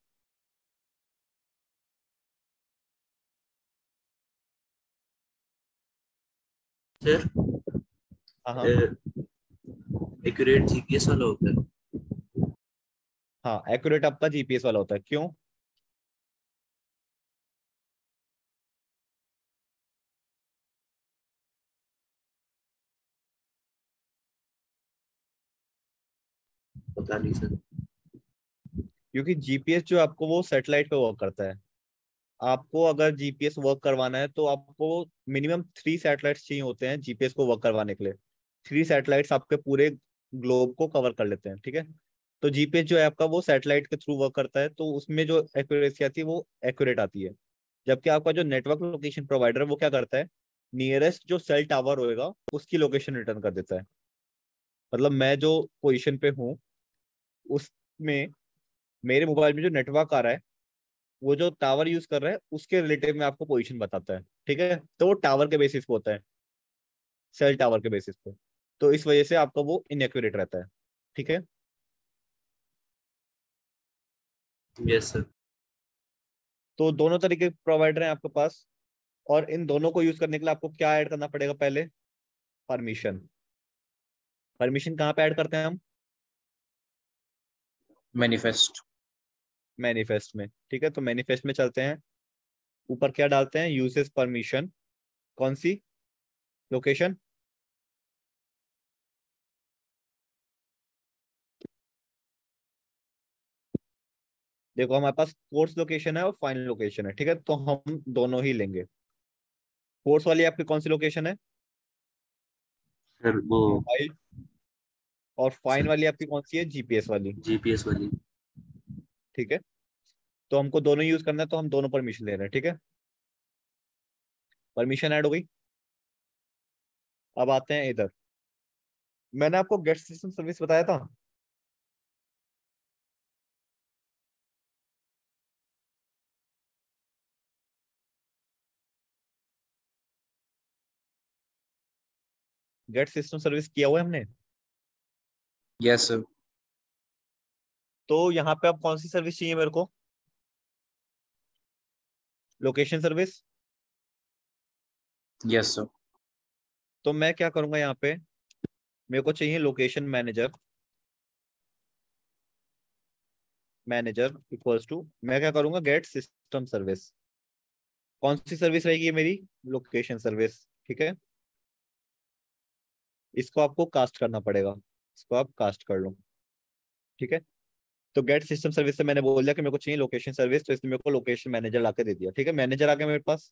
सर हाँ हाँ। एक्यूरेट जीपीएस वाला होता है। हाँ, एक्यूरेट आपका जीपीएस वाला होता है, क्यों? पता नहीं सर। क्योंकि जीपीएस जो आपको वो सैटेलाइट पे वर्क करता है। आपको अगर जीपीएस वर्क करवाना है तो आपको मिनिमम 3 सैटेलाइट्स चाहिए होते हैं जीपीएस को वर्क करवाने के लिए। 3 सैटेलाइट्स आपके पूरे ग्लोब को कवर कर लेते हैं। ठीक है, तो जीपीएस जो है आपका वो सैटेलाइट के थ्रू वर्क करता है, तो उसमें जो एक्यूरेसी आती है वो एक्यूरेट आती है। जबकि आपका जो नेटवर्क लोकेशन प्रोवाइडर है वो क्या करता है? नियरेस्ट जो सेल टावर होएगा उसकी लोकेशन रिटर्न कर देता है। मतलब मैं जो पोजीशन पे हूँ उसमें मेरे मोबाइल में जो नेटवर्क आ रहा है वो जो टावर यूज कर रहा है उसके रिलेटिव में आपको पोजीशन बताता है। ठीक है, तो वो टावर के बेसिस पे होता है, सेल टावर के बेसिस पे। तो इस वजह से आपका वो इनएक्यूरेट रहता है। ठीक है, यस सर। तो दोनों तरीके के प्रोवाइडर हैं आपके पास, और इन दोनों को यूज करने के लिए आपको क्या ऐड करना पड़ेगा? पहले परमिशन। परमिशन कहाँ पे ऐड करते हैं हम? मैनिफेस्ट। मैनिफेस्ट में। ठीक है, तो मैनिफेस्ट में चलते हैं। ऊपर क्या डालते हैं? Uses permission. कौन सी लोकेशन? देखो हमारे पास कोर्स लोकेशन है और फाइनल लोकेशन है, ठीक है, तो हम दोनों ही लेंगे। कोर्स वाली आपकी कौन सी लोकेशन है? सर वो मोबाइल। और फाइन सर वाली आपकी कौन सी है? जीपीएस वाली। जीपीएस वाली। ठीक है, तो हमको दोनों यूज करना है, तो हम दोनों परमिशन ले रहे हैं, ठीक है। परमिशन ऐड हो गई। अब आते हैं इधर। मैंने आपको गेट सिस्टम सर्विस बताया था। गेट सिस्टम सर्विस किया हुआ है हमने। Yes sir. तो यहाँ पे अब कौन सी सर्विस चाहिए मेरे को? Location service. Yes sir. तो मैं क्या करूंगा यहाँ पे, मेरे को चाहिए location manager. Manager equals to, मैं क्या करूंगा, गेट सिस्टम सर्विस। कौन सी सर्विस रहेगी ये मेरी? लोकेशन सर्विस, ठीक है। इसको आपको कास्ट करना पड़ेगा, इसको आप कास्ट कर लो, ठीक है। तो गेट सिस्टम सर्विस से मैंने बोल दिया कि मेरे को चाहिए लोकेशन सर्विस, तो इसने मेरे को लोकेशन मैनेजर लाके दे दिया, ठीक है। मैनेजर आ गया मेरे पास।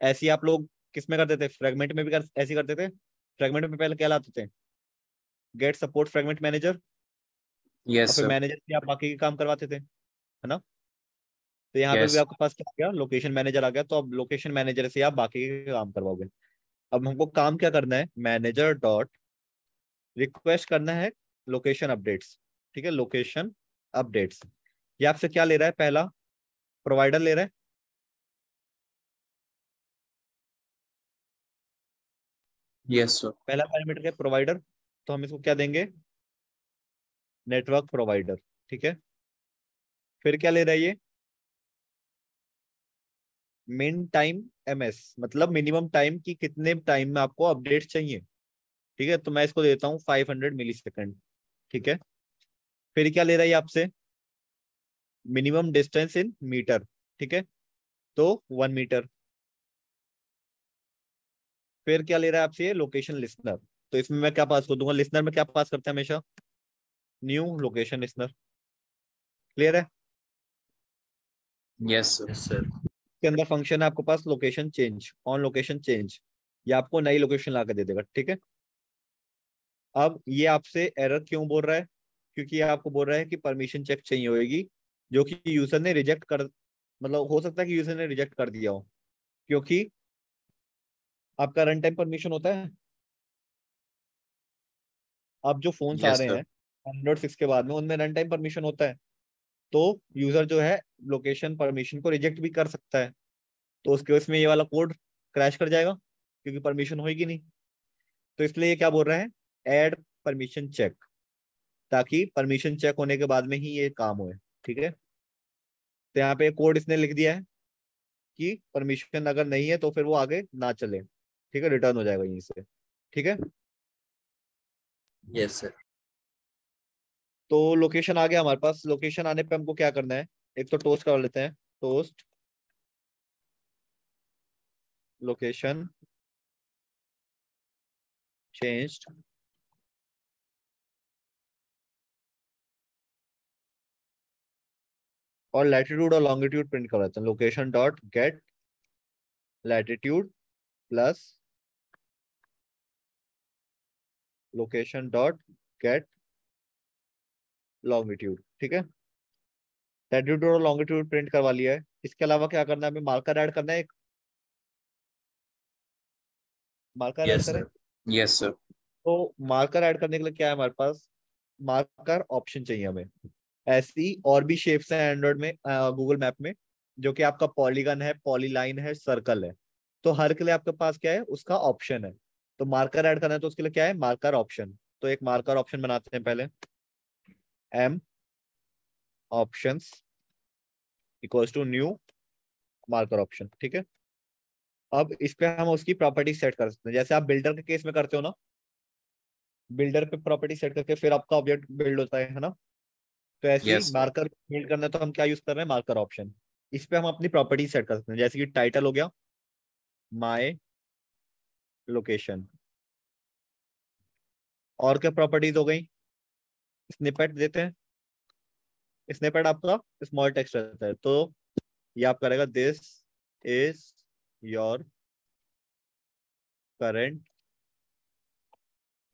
ऐसे ही आप लोग किस में करते थे? फ्रेगमेंट में भी ऐसे ही करते थे। फ्रेगमेंट में पहले क्या लाते थे? गेट सपोर्ट फ्रेगमेंट मैनेजर, और यस फिर सर। मैनेजर से आप बाकी के काम करवाते थे, है ना। तो यहाँ पे भी यस। आपके पास क्या आ गया? लोकेशन मैनेजर आ गया, तो अब लोकेशन मैनेजर से आप बाकी के काम करवाओगे। अब हमको काम क्या करना है? मैनेजर डॉट रिक्वेस्ट करना है लोकेशन अपडेट्स, ठीक है। लोकेशन अपडेट्स, ये आपसे क्या ले रहा है? पहला प्रोवाइडर ले रहा है। Yes sir. पहला पैरामीटर है प्रोवाइडर, तो हम इसको क्या देंगे? नेटवर्क प्रोवाइडर, ठीक है। फिर क्या ले रहा है ये? मिन टाइम एमएस, मतलब मिनिमम टाइम की कितने टाइम में आपको अपडेट चाहिए, ठीक है। तो मैं इसको देता हूँ 500 मिली सेकेंड, ठीक है। फिर क्या ले रहा है ये आपसे? मिनिमम डिस्टेंस इन मीटर, ठीक है, तो 1 मीटर। फिर क्या ले रहा है आपसे? ये लोकेशन लिसनर, तो इसमें मैं क्या पास कर दूंगा? लिसनर में क्या पास करते हैं हमेशा? New location listener. क्लियर है? Yes sir. Yes sir. इसके अंदर फंक्शन है आपके पास location change, on location change. ये आपको नई लोकेशन ला के दे देगा, ठीक है। अब ये आपसे एरर क्यों बोल रहा है? क्योंकि ये आपको बोल रहा है कि परमिशन चेक चाहिए होगी, जो कि यूजर ने रिजेक्ट कर, मतलब हो सकता है कि यूजर ने रिजेक्ट कर दिया हो, क्योंकि आपका रन टाइम परमिशन होता है। अब जो फोन्स आ यस रहे सर। हैं एंड्रॉइड 6 के बाद में, उनमें रन टाइम परमिशन होता है। तो यूजर जो है लोकेशन परमिशन को रिजेक्ट भी कर सकता है, तो उसके उसमें ये वाला कोड क्रैश कर जाएगा, क्योंकि परमिशन होगी नहीं। तो इसलिए ये क्या बोल रहा है? ऐड परमिशन चेक, ताकि परमिशन चेक होने के बाद में ही ये काम होए, ठीक है। तो यहाँ पे कोड इसने लिख दिया है कि परमिशन अगर नहीं है तो फिर वो आगे ना चले, ठीक है, रिटर्न हो जाएगा यहीं से, ठीक है। Yes sir. तो लोकेशन आ गया हमारे पास। लोकेशन आने पे हमको क्या करना है? एक तो टोस्ट कर लेते हैं, टोस्ट लोकेशन चेंज्ड, और लैटिट्यूड और लॉन्गिट्यूड प्रिंट करवाते हैं। Location dot get latitude plus location dot get longitude, ठीक है। लैटिट्यूड और लॉन्गिट्यूड प्रिंट करवा लिया है। इसके अलावा क्या करना है? हमें मार्कर ऐड करना है, एक मार्कर ऐड यस करें। सर। Yes sir. तो मार्कर ऐड करने के लिए क्या है हमारे पास? मार्कर ऑप्शन चाहिए हमें। ऐसी और भी शेप्स हैं एंड्रॉइड में, गूगल मैप में, जो कि आपका पॉलीगन है, पॉलीलाइन है, सर्कल है। तो हर के लिए आपके पास क्या है? उसका ऑप्शन है। तो मार्कर ऐड करना है, तो उसके लिए क्या है? Marker option. तो एक मार्कर ऑप्शन बनाते हैं पहले। M options equals to new marker option, ठीक है। अब इस पे हम उसकी प्रॉपर्टी सेट कर सकते हैं, जैसे आप बिल्डर के केस में करते हो ना। बिल्डर पे प्रॉपर्टी सेट करके फिर आपका ऑब्जेक्ट बिल्ड होता है ना। तो ऐसे ही यस सर। मार्कर बिल्ड करना है, तो हम क्या यूज कर रहे हैं? Marker option. इस पे हम अपनी प्रॉपर्टी सेट कर सकते हैं, जैसे कि टाइटल हो गया माय लोकेशन। और क्या प्रॉपर्टीज हो गई? स्निपेट देते हैं। स्निपेट आपका स्मॉल टेक्स्ट रहता है, तो ये आप करेगा this is your current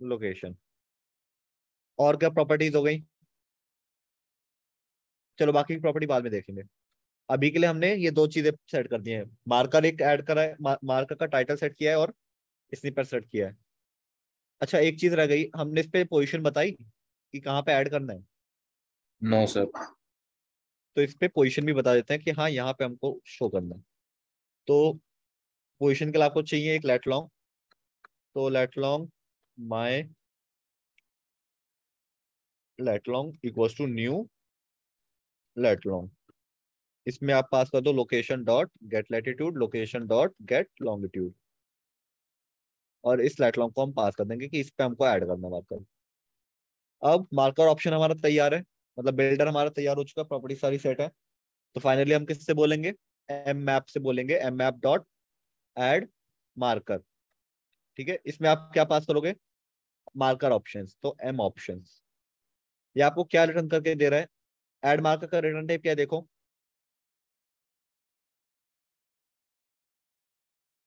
location. और क्या प्रॉपर्टीज हो गई? चलो बाकी की प्रॉपर्टी बाद में देखेंगे। अभी के लिए हमने ये दो चीजें सेट कर दी हैं, मार्कर एक ऐड करा है, मार्कर का टाइटल सेट किया है और स्निपर सेट किया है। अच्छा एक चीज रह गई, हमने इस पे पोजीशन बताई कि कहाँ पे ऐड करना है। No sir. तो इस पे पोजीशन भी बता देते हैं कि हाँ यहाँ पे हमको शो करना है। तो पोजीशन के लिए आपको चाहिए एक लेट लॉन्ग, तो lat long my lat long equals to new lat long. इसमें आप पास कर दो location dot get latitude, location dot get longitude, और इस लेट लॉन्ग को हम पास कर देंगे कि इस पे हमको ऐड करना है मार्कर। अब मार्कर ऑप्शन हमारा तैयार है, मतलब बिल्डर हमारा तैयार हो चुका है, प्रॉपर्टी सारी सेट है। तो फाइनली हम किससे बोलेंगे? एम मैप से बोलेंगे, M map dot add marker. ठीक है, इसमें आप क्या पास करोगे? मार्कर ऑप्शंस, तो एम ऑप्शंस। ये आपको क्या रिटर्न करके दे रहा है? एड मार्कर का रिटर्न टाइप क्या है देखो,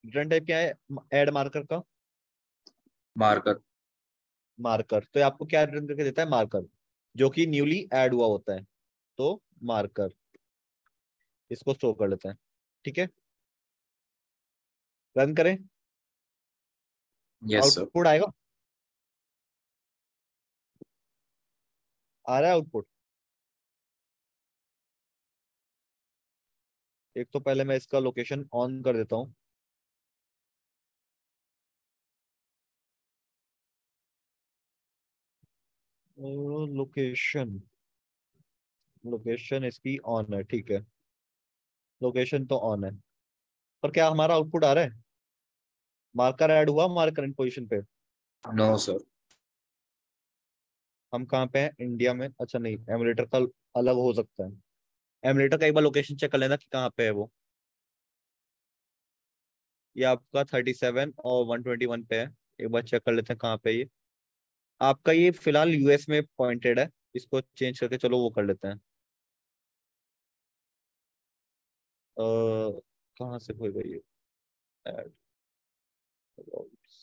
रिटर्न टाइप क्या है एड मार्कर का? मार्कर। मार्कर। तो ये आपको क्या रिटर्न करके देता है? मार्कर, जो कि न्यूली ऐड हुआ होता है, तो मार्कर। इसको स्टोर कर लेते हैं। ठीक है, रन करें, यस सर। आउटपुट आएगा। आ रहा है आउटपुट। एक तो पहले मैं इसका लोकेशन ऑन कर देता हूँ। लोकेशन, लोकेशन इसकी ऑन है, ठीक है, लोकेशन तो ऑन है। पर क्या हमारा आउटपुट आ रहा है? मार्कर ऐड हुआ हमारे करंट पोजीशन पे? No sir. हम कहाँ पे हैं? इंडिया में। अच्छा नहीं, एमुलेटर का अलग हो सकता है। एमुलेटर का एक बार लोकेशन चेक कर लेना कि कहाँ पे है वो। ये आपका 37 और 121 पे है, एक बार चेक कर लेते हैं कहाँ पे है ये। आपका ये फिलहाल यूएस में पॉइंटेड है, इसको चेंज करके चलो वो कर लेते हैं। कहाँ से होगा ये? Add routes।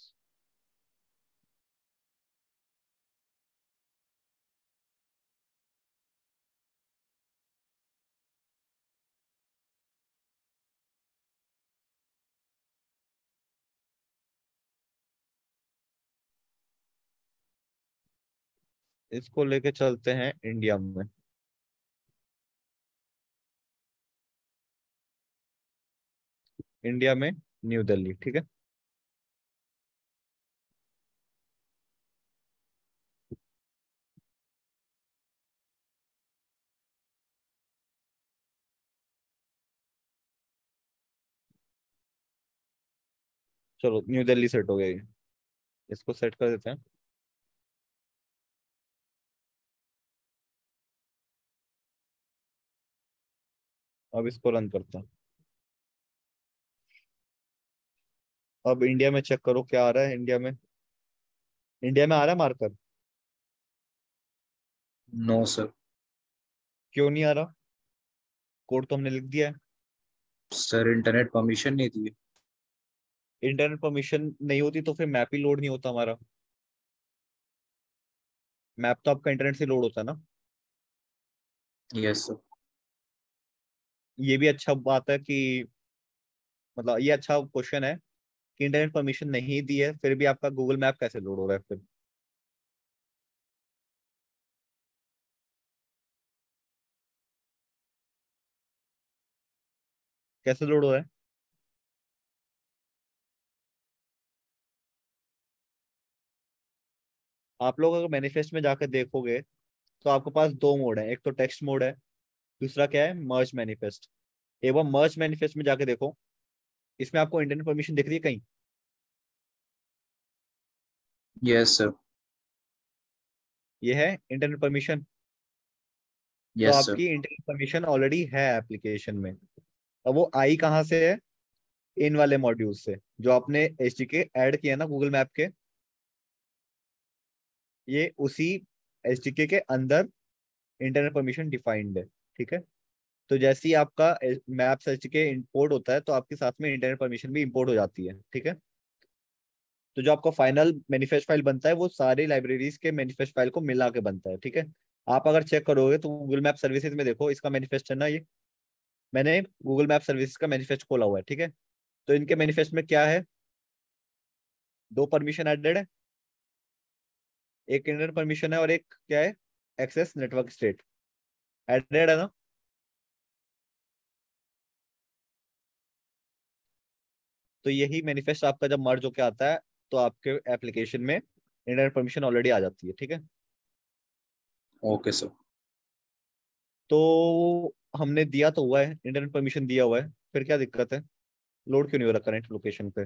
इसको लेके चलते हैं इंडिया में। इंडिया में न्यू दिल्ली, ठीक है। चलो न्यू दिल्ली सेट हो गया ये, इसको सेट कर देते हैं। अब इसको रन करते हैं। अब इंडिया में चेक करो क्या आ रहा है इंडिया में। इंडिया में आ रहा है मार्कर? No sir. क्यों नहीं आ रहा? कोड तो हमने लिख दिया है। सर इंटरनेट परमिशन नहीं दी। इंटरनेट परमिशन नहीं होती तो फिर मैप ही लोड नहीं होता हमारा। मैप तो आपका इंटरनेट से लोड होता है ना। Yes sir. ये भी अच्छा बात है कि, मतलब ये अच्छा क्वेश्चन है कि इंटरनेट परमिशन नहीं दी है फिर भी आपका गूगल मैप कैसे लोड हो रहा है फिर? कैसे लोड हो रहा है? आप लोग अगर मैनिफेस्ट में जाकर देखोगे तो आपके पास दो मोड है, एक तो टेक्स्ट मोड है, दूसरा क्या है? मर्ज मैनिफेस्ट। एक बार मर्ज मैनिफेस्ट में जाके देखो, इसमें आपको इंटरनेट परमिशन दिख रही है कहीं? Yes sir. ये है इंटरनेट परमिशन। तो यस सर। आपकी इंटरनेट परमिशन ऑलरेडी है एप्लीकेशन में। अब वो आई कहाँ से है? इन वाले मॉड्यूल से जो आपने एचडीके ऐड किया ना गूगल मैप के, ये उसी एचडीके के अंदर इंटरनल परमिशन डिफाइंड है, ठीक है। तो जैसे ही आपका मैप सर्च के इंपोर्ट होता है तो आपके साथ में इंटरनल परमिशन भी इंपोर्ट हो जाती है, ठीक है। तो जो आपका फाइनल मैनिफेस्ट फाइल बनता है वो सारी लाइब्रेरीज के मैनिफेस्ट फाइल को मिला के बनता है, ठीक है। आप अगर चेक करोगे तो गूगल मैप सर्विसेज में देखो, इसका मैनिफेस्ट है ना ये, मैंने गूगल मैप सर्विसेज का मैनिफेस्ट खोला हुआ है, ठीक है। तो इनके मैनिफेस्ट में क्या है, दो परमिशन एडेड है, एक इंटरनल परमिशन है और एक क्या है, एक्सेस नेटवर्क स्टेट एडेड है ना। तो यही मैनिफेस्ट आपका जब मर्ज होके आता है तो आपके एप्लीकेशन में इंटरनल परमिशन ऑलरेडी आ जाती है, ठीक है। Okay sir. तो हमने दिया तो हुआ है, इंटरनल परमिशन दिया हुआ है, फिर क्या दिक्कत है, लोड क्यों नहीं हो रहा करंट लोकेशन पे।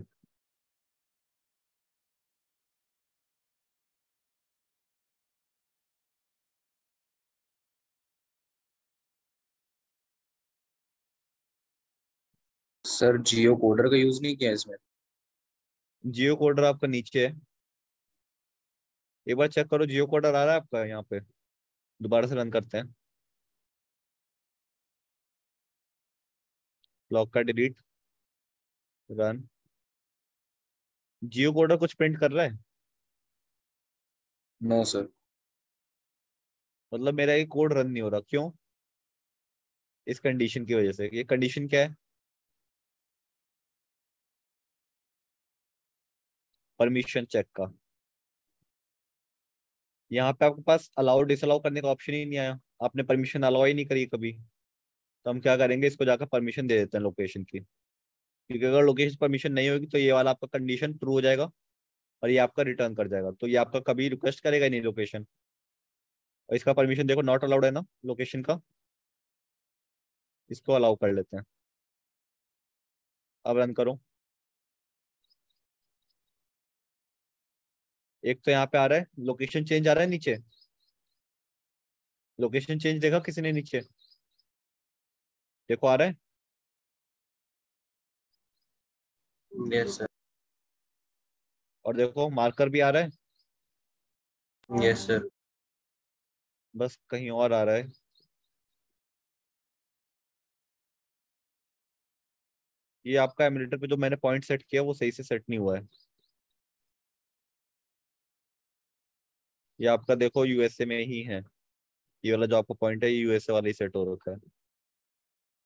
सर जियो कोडर का यूज नहीं किया इसमें। जियो कोडर आपका नीचे है, एक बार चेक करो जियो कोडर आ रहा है आपका यहाँ पे, दोबारा से रन करते हैं, लॉक का डिलीट, रन। जियो कोडर कुछ प्रिंट कर रहा है, नो सर। मतलब मेरा ये कोड रन नहीं हो रहा, क्यों, इस कंडीशन की वजह से। ये कंडीशन क्या है, परमिशन चेक का। यहाँ पे आपके पास अलाउ डिसअलाउ करने का ऑप्शन ही नहीं आया, आपने परमिशन अलाउ ही नहीं करी कभी। तो हम क्या करेंगे, इसको जाकर परमिशन दे देते हैं लोकेशन की, क्योंकि अगर लोकेशन परमिशन नहीं होगी तो ये वाला आपका कंडीशन ट्रू हो जाएगा और ये आपका रिटर्न कर जाएगा, तो ये आपका कभी रिक्वेस्ट करेगा ही नहीं लोकेशन। और इसका परमिशन देखो नॉट अलाउड है ना लोकेशन का, इसको अलाउ कर लेते हैं। अब रन करो, एक तो यहाँ पे आ रहा है लोकेशन चेंज आ रहा है नीचे, लोकेशन चेंज देखा किसी ने नीचे, देखो आ रहा है। Yes sir. और देखो मार्कर भी आ रहा है, यस सर। बस कहीं और आ रहा है। ये आपका एमुलेटर पे जो मैंने पॉइंट सेट किया वो सही से सेट नहीं हुआ है। ये आपका देखो यूएसए में ही है, ये वाला जो आपका पॉइंट है ये यूएसए वाला ही सेट हो रखा है।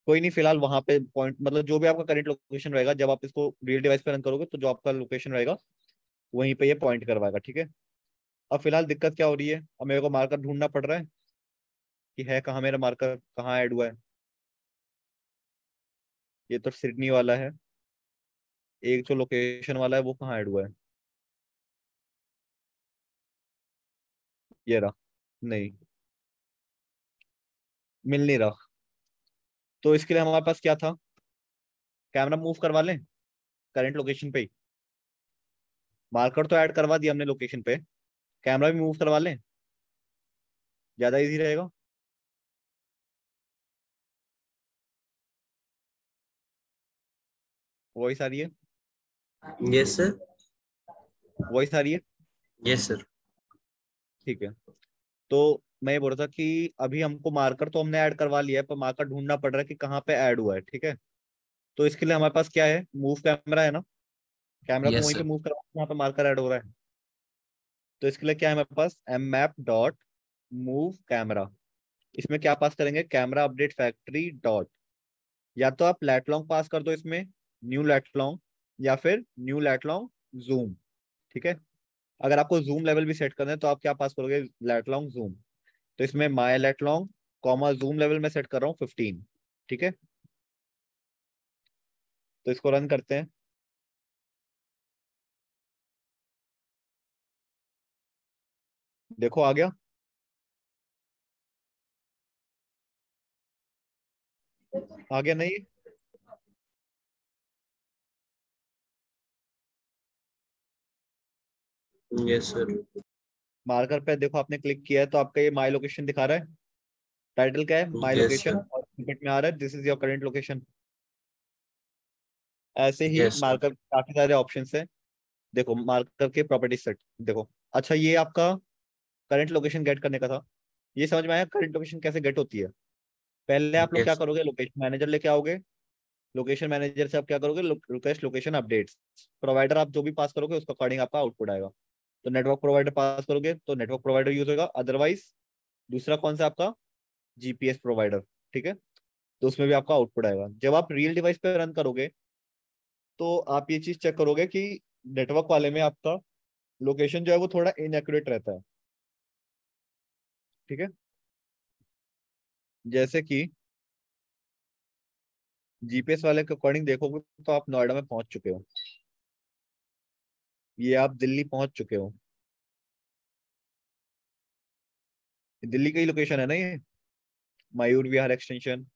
कोई नहीं, फिलहाल वहां पे पॉइंट मतलब जो भी आपका करंट लोकेशन रहेगा, जब आप इसको रियल डिवाइस पे रन करोगे तो जो आपका लोकेशन रहेगा वहीं पे ये पॉइंट करवाएगा, ठीक है। अब फिलहाल दिक्कत क्या हो रही है, अब मेरे को मार्कर ढूंढना पड़ रहा है कि है कहाँ मेरा मार्कर, कहाँ ऐड हुआ है। ये तो सिडनी वाला है, एक जो लोकेशन वाला है वो कहाँ ऐड हुआ है, ये रहा, नहीं मिल नहीं रहा। तो इसके लिए हमारे पास क्या था, कैमरा मूव करवा लें करंट लोकेशन पे ही, मार्कर तो ऐड करवा दिया हमने लोकेशन पे, कैमरा भी मूव करवा लें, ज्यादा इजी रहेगा। वॉइस आ रही है, यस सर। वॉइस आ रही है, यस सर। ठीक है। तो मैं ये बोल रहा था कि अभी हमको मार्कर तो हमने ऐड करवा लिया है, पर मार्कर ढूंढना पड़ रहा है कि कहाँ पे ऐड हुआ है, ठीक है। तो इसके लिए हमारे पास क्या है, मूव कैमरा है ना, कैमरा को यस वहीं पे सर। मूव करवा जहाँ पे मार्कर ऐड हो रहा है। तो इसके लिए क्या है हमारे पास, M map dot move camera, इसमें क्या पास करेंगे, कैमरा अपडेट फैक्ट्री डॉट, या तो आप लैट लॉन्ग पास कर दो इसमें, न्यू लैट लॉन्ग, या फिर न्यू लैट लॉन्ग जूम, ठीक है। अगर आपको जूम लेवल भी सेट करना है तो आप क्या पास करोगे, लैट लॉन्ग जूम। तो इसमें my lat long comma zoom level में सेट कर रहा हूँ 15, ठीक है। तो इसको रन करते हैं, देखो आ गया। आ गया नहीं, यस सर। मार्कर पे देखो आपने क्लिक किया है तो आपका ये माई लोकेशन दिखा रहा है, टाइटल क्या है, माई यस लोकेशन, सर। और स्निपेट में आ रहा है this is your current location. ऐसे ही यस सर। मार्कर काफी सारे ऑप्शन है, देखो मार्कर के प्रॉपर्टी सेट देखो। अच्छा ये आपका करंट लोकेशन गेट करने का था, ये समझ में आया करंट लोकेशन कैसे गेट होती है? पहले आप लोग क्या यस। करोगे, लोकेशन मैनेजर लेके आओगे। लोकेशन मैनेजर से आप क्या करोगे, रिक्वेस्ट लोकेशन अपडेट्स। प्रोवाइडर आप जो भी पास करोगे उसके अकॉर्डिंग आपका आउटपुट आएगा। तो नेटवर्क प्रोवाइडर पास करोगे तो नेटवर्क प्रोवाइडर यूज होगा, अदरवाइज दूसरा कौन सा आपका, जीपीएस प्रोवाइडर। ठीक है, तो उसमें भी आपका आउटपुट आएगा। जब आप रियल डिवाइस पे रन करोगे तो आप ये चीज चेक करोगे कि नेटवर्क वाले में आपका लोकेशन जो है वो थोड़ा इनएक्यूरेट रहता है। ठीक है, जैसे कि जीपीएस वाले के अकॉर्डिंग देखोगे तो आप नोएडा में पहुंच चुके हो, ये आप दिल्ली पहुंच चुके हो। ये दिल्ली का ही लोकेशन है ना ये, Mayur Vihar extension,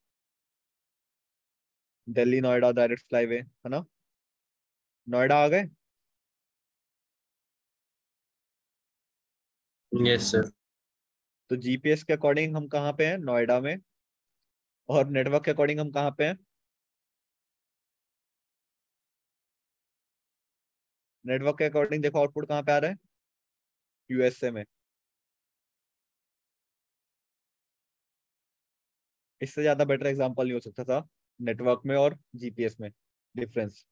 Delhi Noida direct flyway है ना। नोएडा आ गए। Yes sir. तो जीपीएस के अकॉर्डिंग हम कहाँ पे हैं, नोएडा में। और नेटवर्क के अकॉर्डिंग हम कहाँ पे हैं, नेटवर्क के अकॉर्डिंग देखो आउटपुट कहाँ पे आ रहा है, यूएसए में। इससे ज्यादा बेटर एग्जांपल नहीं हो सकता था नेटवर्क में और जीपीएस में डिफरेंस।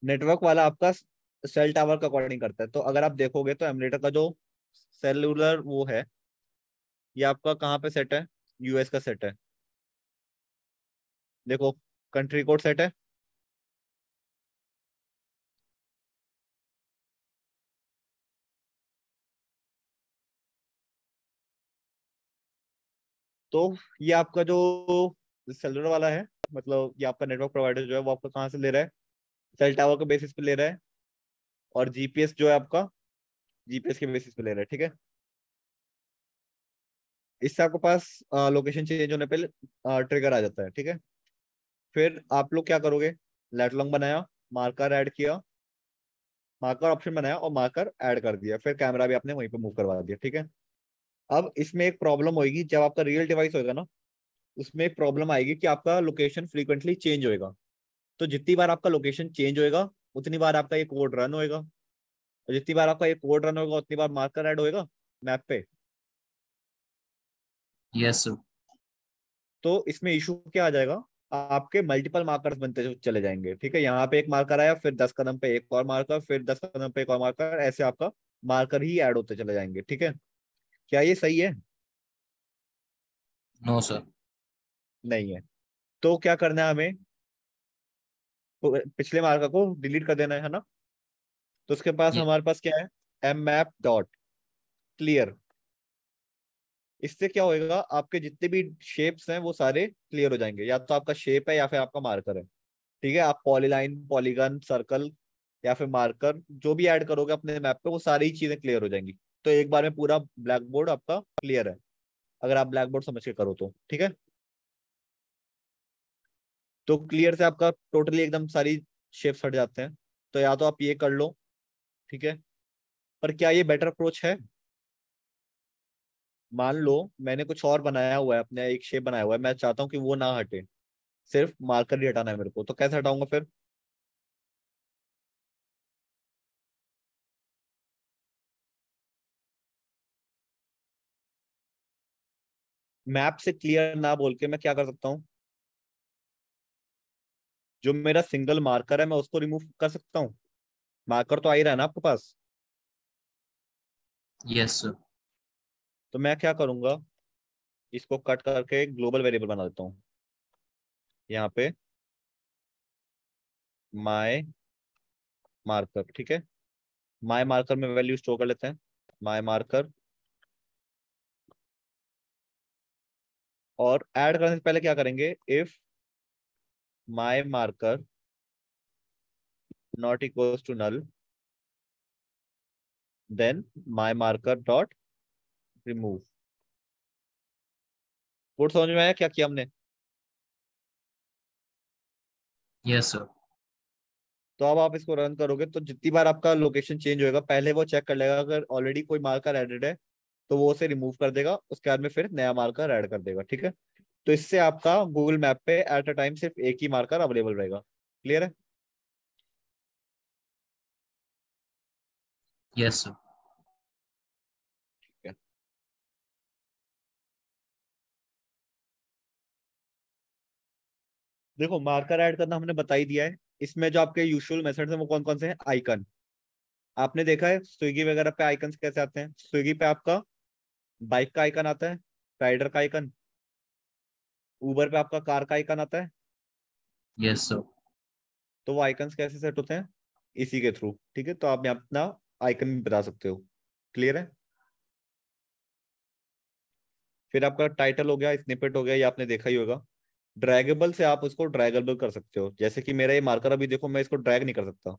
नेटवर्क वाला आपका सेल टावर का अकॉर्डिंग करता है। तो अगर आप देखोगे तो एमुलेटर का जो सेलुलर वो है, ये आपका कहाँ पे सेट है, यूएस का सेट है। देखो कंट्री कोड सेट है। तो ये आपका जो सेलुलर वाला है, मतलब ये आपका नेटवर्क प्रोवाइडर जो है वो आपका कहाँ से ले रहा है, सेल टावर के बेसिस पे ले रहा है। और जीपीएस जो है आपका जीपीएस के बेसिस पे ले रहा है। ठीक है, इससे आपके पास लोकेशन चेंज होने पे ट्रिगर आ जाता है। ठीक है, फिर आप लोग क्या करोगे, लेटलॉन्ग बनाया, मार्कर ऐड किया, मार्कर ऑप्शन बनाया और मार्कर ऐड कर दिया, फिर कैमरा भी आपने वहीं पे मूव करवा दिया। ठीक है, अब इसमें एक प्रॉब्लम होगी, जब आपका रियल डिवाइस होगा ना, उसमें एक प्रॉब्लम आएगी कि आपका लोकेशन फ्रीक्वेंटली चेंज होएगा। तो जितनी बार आपका लोकेशन चेंज होएगा उतनी बार आपका ये कोड रन होएगा, और जितनी बार आपका ये कोड रन होगा उतनी बार मार्कर ऐड होएगा मैप पे। Yes sir. तो इसमें इशू क्या आ जाएगा, आपके मल्टीपल मार्कर्स बनते चले जाएंगे। ठीक है, यहाँ पे एक मार्कर आया, फिर 10 कदम पे एक और मार्कर, फिर 10 कदम पे एक और मार्कर, ऐसे आपका मार्कर ही ऐड होते चले जाएंगे। ठीक है, क्या ये सही है? No sir. नहीं है। तो क्या करना है हमें, पिछले मार्कर को डिलीट कर देना है ना। तो उसके पास हमारे पास क्या है, एम मैप डॉट क्लियर। इससे क्या होएगा, आपके जितने भी शेप्स हैं वो सारे क्लियर हो जाएंगे, या तो आपका शेप है या फिर आपका मार्कर है। ठीक है, आप पॉलीलाइन, पॉलीगन, सर्कल या फिर मार्कर जो भी ऐड करोगे अपने मैप पे वो सारी चीजें क्लियर हो जाएंगी। तो एक बार में पूरा ब्लैक बोर्ड आपका क्लियर है, अगर आप ब्लैक बोर्ड समझ के करो तो। ठीक है, तो क्लियर से आपका टोटली एकदम सारी शेप्स हट जाते हैं। तो या तो आप ये कर लो। ठीक है, पर क्या ये बेटर अप्रोच है? मान लो मैंने कुछ और बनाया हुआ है, अपने एक शेप बनाया हुआ है, मैं चाहता हूँ कि वो ना हटे, सिर्फ मार्कर ही हटाना है मेरे को, तो कैसे हटाऊंगा फिर? मैप से क्लियर ना बोल के मैं क्या कर सकता हूँ, जो मेरा सिंगल मार्कर है मैं उसको रिमूव कर सकता हूँ। मार्कर तो आ ही रहा है ना आपके पास। Yes sir. तो मैं क्या करूंगा, इसको कट करके ग्लोबल वेरिएबल बना देता हूँ यहाँ पे, माय मार्कर। ठीक है, माय मार्कर में वैल्यू स्टोर कर लेते हैं, माय मार्कर। और ऐड करने से पहले क्या करेंगे, if my marker not equals to null, then my marker dot remove. Code समझ में आया क्या किया हमने? Yes sir. तो अब आप इसको रन करोगे तो जितनी बार आपका लोकेशन चेंज होएगा पहले वो चेक कर लेगा, अगर ऑलरेडी कोई मार्कर एडेड है तो वो उसे रिमूव कर देगा, उसके बाद में फिर नया मार्कर ऐड कर देगा। ठीक है, तो इससे आपका गूगल मैप पे एट अ टाइम सिर्फ एक ही मार्कर अवेलेबल रहेगा। क्लियर है? Yes sir. ठीक है। देखो मार्कर ऐड करना हमने बता ही दिया है। इसमें जो आपके यूजुअल मेथड्स हैं वो कौन कौन से हैं? आइकन। आपने देखा है स्विगी वगैरह पे आइकन्स कैसे आते हैं? स्विगी पे आपका बाइक का आइकन आता है, राइडर का आइकन। उबर पे आपका कार का आइकन आता है। Yes sir. तो वो आइकन्स कैसे सेट होते हैं? इसी के थ्रू। ठीक है, तो आप यहाँ अपना आइकन भी बता सकते हो। क्लियर है? फिर आपका टाइटल हो गया, स्निपेट हो गया, ये आपने देखा ही होगा। ड्रैगेबल से आप उसको ड्रैगेबल कर सकते हो। जैसे कि मेरा ये मार्कर अभी देखो, मैं इसको ड्रैग नहीं कर सकता।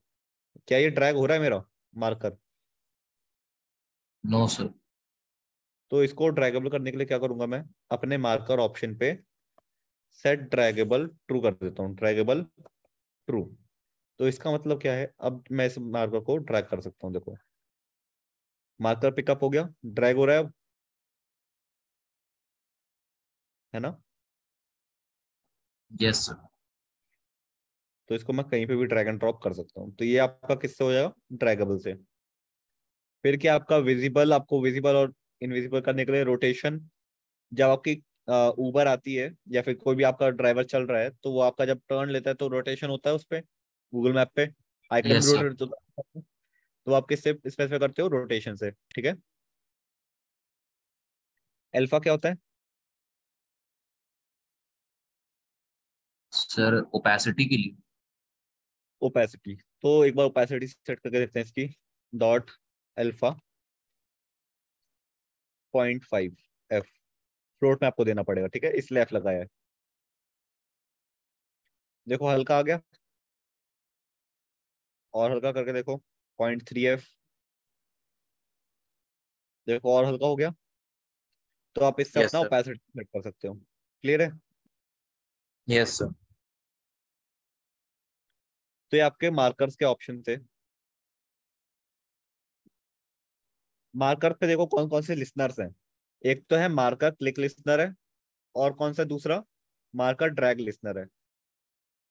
क्या ये ड्रैग हो रहा है मेरा मार्कर? No sir. तो इसको ड्रैगेबल करने के लिए क्या करूंगा मैं? अपने मार्कर ऑप्शन पे सेट ड्रैगेबल ट्रू कर देता हूँ, ड्रैगेबल ट्रू। तो इसका मतलब क्या है? अब मैं इस मार्कर को ड्रैग कर सकता हूँ। देखो मार्कर पिकअप हो गया, ड्रैग हो रहा है अब, है ना? Yes sir. तो इसको मैं कहीं पे भी ड्रैग एंड ड्रॉप कर सकता हूँ। तो ये आपका किससे हो जाएगा? ड्रैगेबल से। फिर क्या आपका विजिबल, आपको विजिबल और इनविजिबल करने के लिए रोटेशन। जब आपकी उबर आती है या फिर कोई भी आपका ड्राइवर चल रहा है, तो वो आपका जब टर्न लेता है तो रोटेशन होता है उस पे, गूगल मैप पे आइकन भी यस सर। रोटेट होता है। तो आप किससे स्पेसिफाई करते हो? रोटेशन से। ठीक है। अल्फा क्या होता है? सर ओपेसिटी के लिए। ओपेसिटी। तो एक बार ओपेसिटी सेट करके देखते हैं इसकी। Dot alpha 0.5 F. फ्लोट में आपको देना पड़ेगा, ठीक है, इसलिए एफ लगाया है। देखो हल्का आ गया, और हल्का करके देखो 0.3 एफ। देखो और हल्का हो गया। तो आप इससे यस अपना सर। ओपेसिटी सेट कर सकते हो। क्लियर है? Yes sir. तो ये आपके मार्कर्स के ऑप्शन थे। मार्कर पे देखो कौन कौन से लिसनर्स हैं। एक तो है मार्कर क्लिक लिसनर है, और कौन सा दूसरा? मार्कर ड्रैग लिसनर है।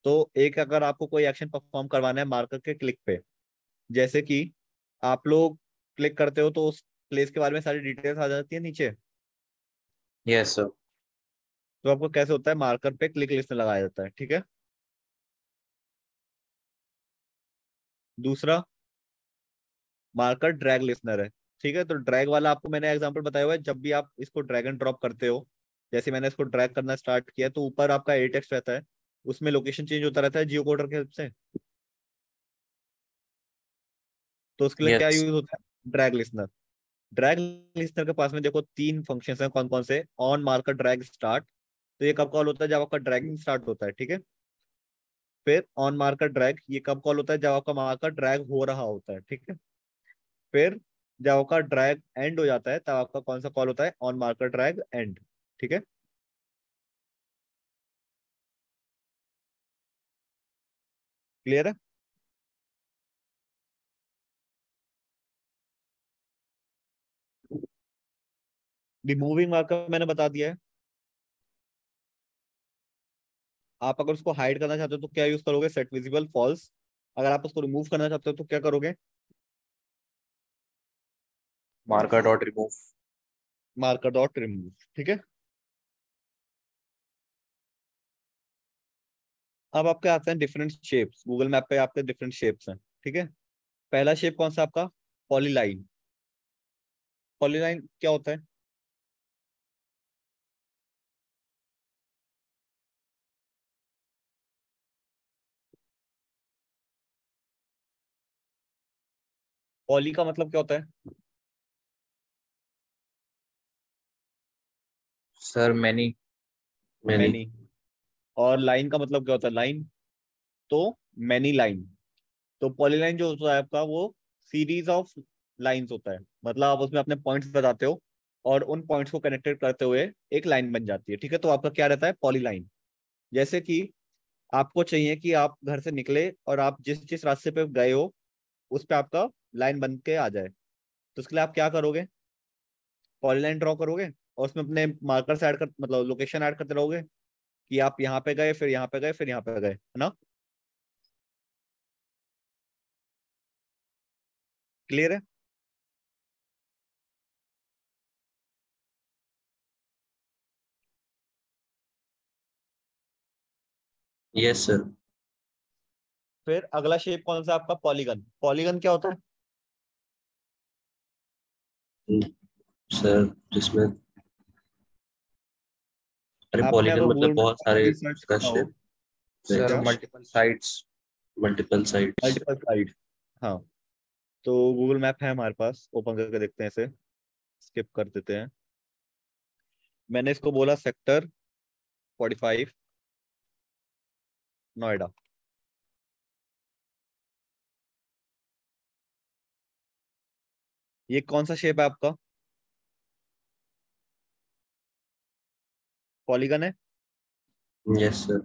तो एक, अगर आपको कोई एक्शन परफॉर्म करवाना है मार्कर के क्लिक पे, जैसे कि आप लोग क्लिक करते हो तो उस प्लेस के बारे में सारी डिटेल्स आ जाती है नीचे। Yes sir. तो आपको कैसे होता है? मार्कर पे क्लिक लिसनर लगाया जाता है। ठीक है। दूसरा मार्कर ड्रैग लिसनर है। ठीक है, तो ड्रैग वाला आपको मैंने एग्जांपल बताया हुआ है। जब भी आप इसको ड्रैग एंड ड्रॉप करते हो, जैसे मैंने इसको ड्रैग करना स्टार्ट किया, तो ऊपर आपका ए टेक्स्ट रहता है, उसमें लोकेशन चेंज होता रहता है जियो कोडर के हेल्प से। तो उसके लिए क्या यस। यूज होता है? Drag listener. ड्रैग लिसनर के पास में देखो तीन फंक्शंस हैं। कौन कौन से? On marker drag start. तो ये कब कॉल होता है? जब आपका ड्रैगिंग स्टार्ट होता है। ठीक है। फिर ऑन मार्कर ड्रैग, ये कब कॉल होता है? जब आपका मार्कर ड्रैग हो रहा होता है। ठीक है। फिर जब आपका ड्रैग एंड हो जाता है, तब आपका कौन सा कॉल होता है? On marker drag and. ठीक है। क्लियर है? रिमूविंग मार्कर मैंने बता दिया है। आप अगर उसको हाइड करना चाहते हो तो क्या यूज करोगे? Set visible false. अगर आप उसको रिमूव करना चाहते हो तो क्या करोगे? Marker dot remove. Marker dot remove. ठीक है। अब आपके आते हैं डिफरेंट शेप्स। गूगल मैप पे आपके डिफरेंट शेप्स हैं। ठीक है। पहला शेप कौन सा आपका? पॉलीलाइन। पॉलीलाइन क्या होता है? पॉली का मतलब क्या होता है? Sir many. मैनी। मैनी। और लाइन का मतलब क्या होता है? लाइन। तो मैनी लाइन। तो पॉलीलाइन जो होता है आपका, वो सीरीज ऑफ लाइंस होता है। मतलब आप उसमें अपने पॉइंट्स बताते हो, और उन पॉइंट्स को कनेक्टेड करते हुए एक लाइन बन जाती है। ठीक है, तो आपका क्या रहता है? पॉलीलाइन। जैसे कि आपको चाहिए कि आप घर से निकले और आप जिस जिस रास्ते पे गए हो उस पे आपका लाइन बन के आ जाए। तो उसके लिए आप क्या करोगे? पॉलीलाइन ड्रॉ करोगे, और उसमें अपने मार्कर्स ऐड कर, मतलब लोकेशन ऐड करते रहोगे कि आप यहाँ पे गए, फिर यहाँ पे गए, फिर यहाँ पे गए, है ना? क्लियर है? Yes sir. फिर अगला शेप कौन सा आपका? पॉलीगन। पॉलीगन क्या होता है? सर जिसमें, अरे आपने पॉलीगन अगर मतलब गूगल बहुत में सारे कभी सर्च उसका किया हो, शेप। सर क्या? Multiple sides. Multiple sides. Multiple side. हाँ, तो गूगल मैप है हमारे पास, ओपन करके देखते हैं इसे। स्किप कर देते हैं। मैंने इसको बोला सेक्टर 45, नोएडा। ये कौन सा शेप है आपका? पॉलीगन है। Yes sir.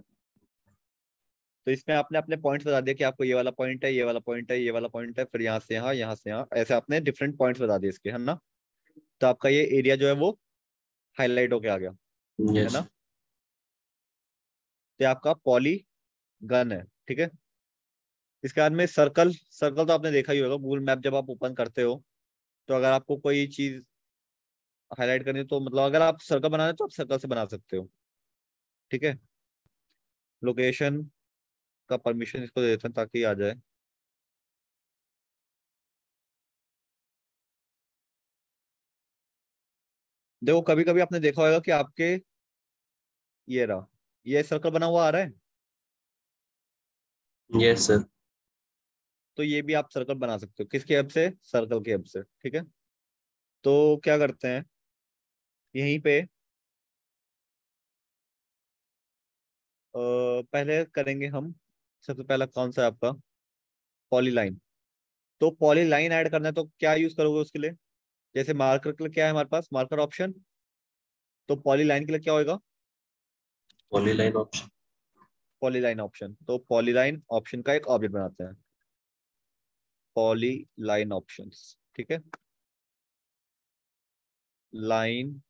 तो इसमें आपने अपने पॉइंट्स बता दिया कि आपको ये वाला पॉइंट है, ये वाला पॉइंट है, ये वाला पॉइंट है, फिर यहाँ से यहाँ, ऐसे आपने डिफरेंट पॉइंट्स बता दिए इसके, है ना? तो आपका ये एरिया जो है वो हाईलाइट होके आ गया, है यस। ना? तो ये आपका पॉलीगन है, ठीक है। इसके बाद में सर्कल। सर्कल तो आपने देखा ही होगा गूगल मैप, जब आप ओपन करते हो तो अगर आपको कोई चीज हाईलाइट करनी है तो मतलब अगर आप सर्कल बनाना है तो आप सर्कल से बना सकते हो, ठीक है। लोकेशन का परमिशन इसको दे देते हैं ताकि आ जाए। देखो कभी कभी आपने देखा होगा कि आपके, ये रहा, ये सर्कल बना हुआ आ रहा है, यस सर। तो ये भी आप सर्कल बना सकते हो। किसकी हेल्प से? सर्कल की हेल्प से, ठीक है। तो क्या करते हैं, यहीं पे पहले करेंगे हम। सबसे पहला कौन सा है आपका? पॉलीलाइन। तो पॉलीलाइन ऐड करना है तो क्या यूज करोगे उसके लिए? जैसे मार्कर के लिए क्या है हमारे पास? Marker option. तो पॉलीलाइन के लिए क्या होगा? Polyline option. Polyline option. तो पॉलीलाइन ऑप्शन का एक ऑब्जेक्ट बनाते हैं, पॉलीलाइन ऑप्शंस, ठीक है। Line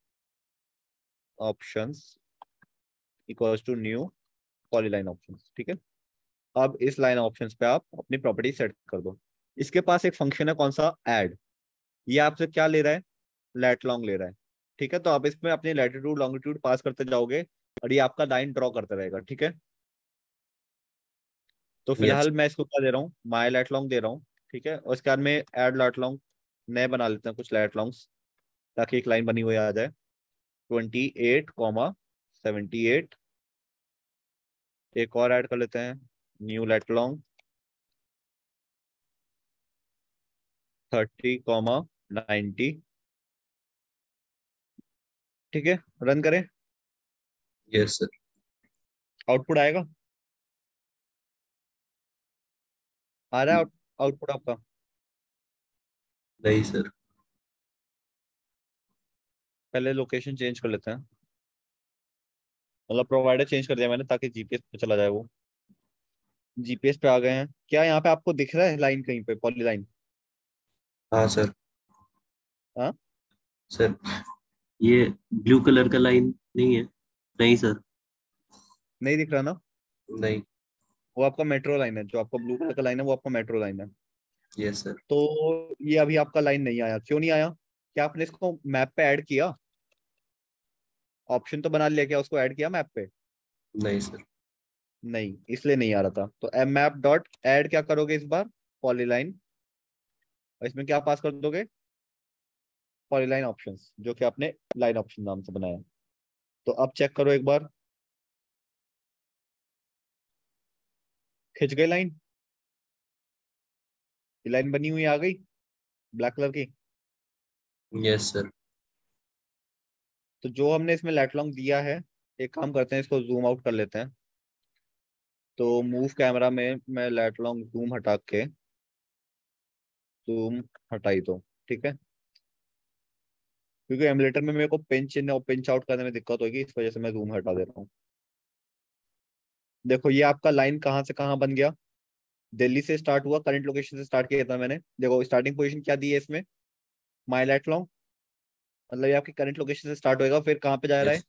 options equals to new polyline options, ठीक है। अब इस लाइन ऑप्शंस पे आप अपनी प्रॉपर्टी सेट कर दो। इसके पास एक फंक्शन है, कौन सा? ऐड। ये आपसे क्या ले रहा है? लेट लॉन्ग ले रहा है, ठीक है। तो आप इसमें अपनी लैटिट्यूड लॉन्गिट्यूड पास करते जाओगे और ये आपका लाइन ड्रॉ करता रहेगा, ठीक है। तो यस। फिलहाल मैं इसको क्या दे रहा हूँ? माई लेट लॉन्ग दे रहा हूँ, ठीक है। और इसके बाद में एड लेट लॉन्ग नए बना लेते हैं कुछ लेट लॉन्ग्स, ताकि एक लाइन बनी हुई आ जाए। 28, 78। एक और ऐड कर लेते हैं, न्यू लेट लॉन्ग 30, 90, ठीक है। रन करें, यस सर। आउटपुट आएगा। आ रहा है आउटपुट आपका? नहीं सर। पहले लोकेशन चेंज कर लेते हैं, मतलब प्रोवाइडर चेंज कर दिया मैंने ताकि जीपीएस पे चला जाए वो। जीपीएस पे आ गए हैं। क्या यहाँ पे आपको दिख रहा है लाइन कहीं पे, पॉली लाइन? हाँ सर। हाँ, सर ये ब्लू कलर का लाइन नहीं है? नहीं सर। नहीं दिख रहा ना? नहीं। वो आपका मेट्रो लाइन है, जो आपका ब्लू कलर का लाइन है वो आपका मेट्रो लाइन है। Yes sir. तो ये अभी आपका लाइन नहीं आया, क्यों नहीं आया? क्या आपने इसको मैप पे ऐड किया? ऑप्शन तो बना लिया, क्या उसको ऐड किया मैप पे? नहीं सर। नहीं, इसलिए नहीं आ रहा था। तो एम मैप डॉट ऐड क्या करोगे इस बार? पॉलीलाइन। और इसमें क्या पास कर दोगे? पॉलीलाइन ऑप्शंस, जो कि आपने लाइन ऑप्शन नाम से बनाया। तो अब चेक करो एक बार, खिंच गई लाइन? ये लाइन बनी हुई आ गई ब्लैक कलर की। Yes sir. तो जो हमने इसमें लेट लॉन्ग दिया है, एक काम करते हैं, इसको जूम आउट कर लेते हैं। तो मूव कैमरा में मैं लेट लॉन्ग जूम हटा के, जूम हटाई दो, ठीक है। क्योंकि एमुलेटर में मेरे को पिंच इन और पिंच आउट करने में दिक्कत होगी, इस वजह से मैं जूम हटा दे रहा हूँ। देखो ये आपका लाइन कहाँ से कहाँ बन गया। दिल्ली से स्टार्ट हुआ, करंट लोकेशन से स्टार्ट किया था मैंने। देखो स्टार्टिंग पोजीशन क्या दी है इसमें? माई लेट लॉन्ग, मतलब ये आपकी करंट लोकेशन से स्टार्ट होएगा, फिर कहाँ पे जा रहा है? यस।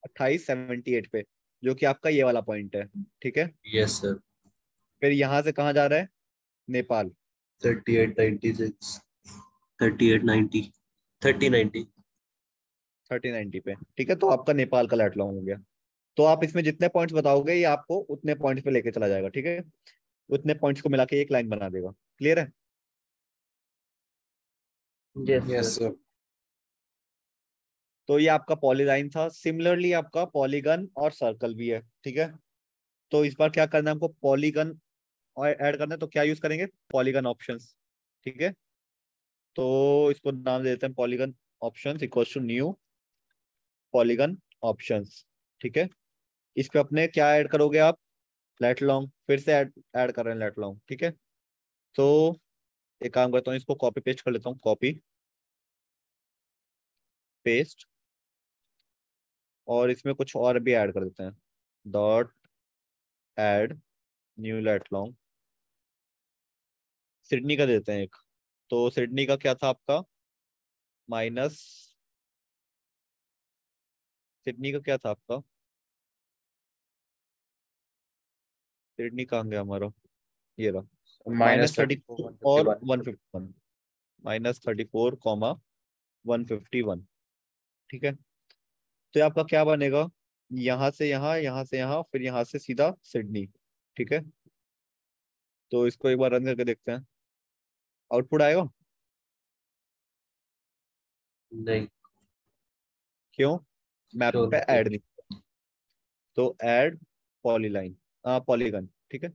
28, 78 पे, जो कि आपका ये वाला पॉइंट है, ठीक है। Yes sir. फिर यहाँ से कहाँ जा रहा है? नेपाल। 3896। 3890। 3090। 30, 90 पे, ठीक है। तो आपका नेपाल का लेट लॉन्ग हो गया। तो आप इसमें जितने पॉइंट्स बताओगे ये आपको उतने पॉइंट्स पे लेके चला जाएगा, ठीक है। उतने पॉइंट्स को मिला के एक लाइन बना देगा। क्लियर है? Yes yes sir. सर। तो ये आपका पॉलीलाइन था। सिमिलरली आपका पॉलीगन और सर्कल भी है, ठीक है। तो इस बार क्या करना है हमको, पॉलीगन और ऐड करना है, तो क्या यूज करेंगे, पॉलीगन ऑप्शंस, ठीक है। तो इसको नाम दे देते हैं polygon options equals to new polygon options, ठीक है। इस पे अपने क्या ऐड करोगे आप, लेट लॉन्ग, फिर से ऐड ऐड कर रहे हैं लेट लॉन्ग, ठीक है। तो एक काम करता हूँ, इसको कॉपी पेस्ट कर लेता हूँ, कॉपी पेस्ट, और इसमें कुछ और भी ऐड कर देते हैं, dot add new lat long, Sydney का देते हैं एक। तो सिडनी का क्या था आपका, माइनस, सिडनी का क्या था आपका, सिडनी कहाँ गया हमारा, ये रहा, माइनस माइनस थर्टी 34 और 151। 151, -34, 151, ठीक है। तो ये आपका क्या बनेगा, यहाँ से यहाँ, यहाँ से यहाँ, फिर यहाँ से सीधा सिडनी, ठीक है। तो इसको एक बार रन करके देखते हैं, आउटपुट आएगा। नहीं क्यों, मैप शो पे नहीं किया। ऐड नहीं, तो ऐड पॉलीलाइन, पॉलीगन, ठीक है।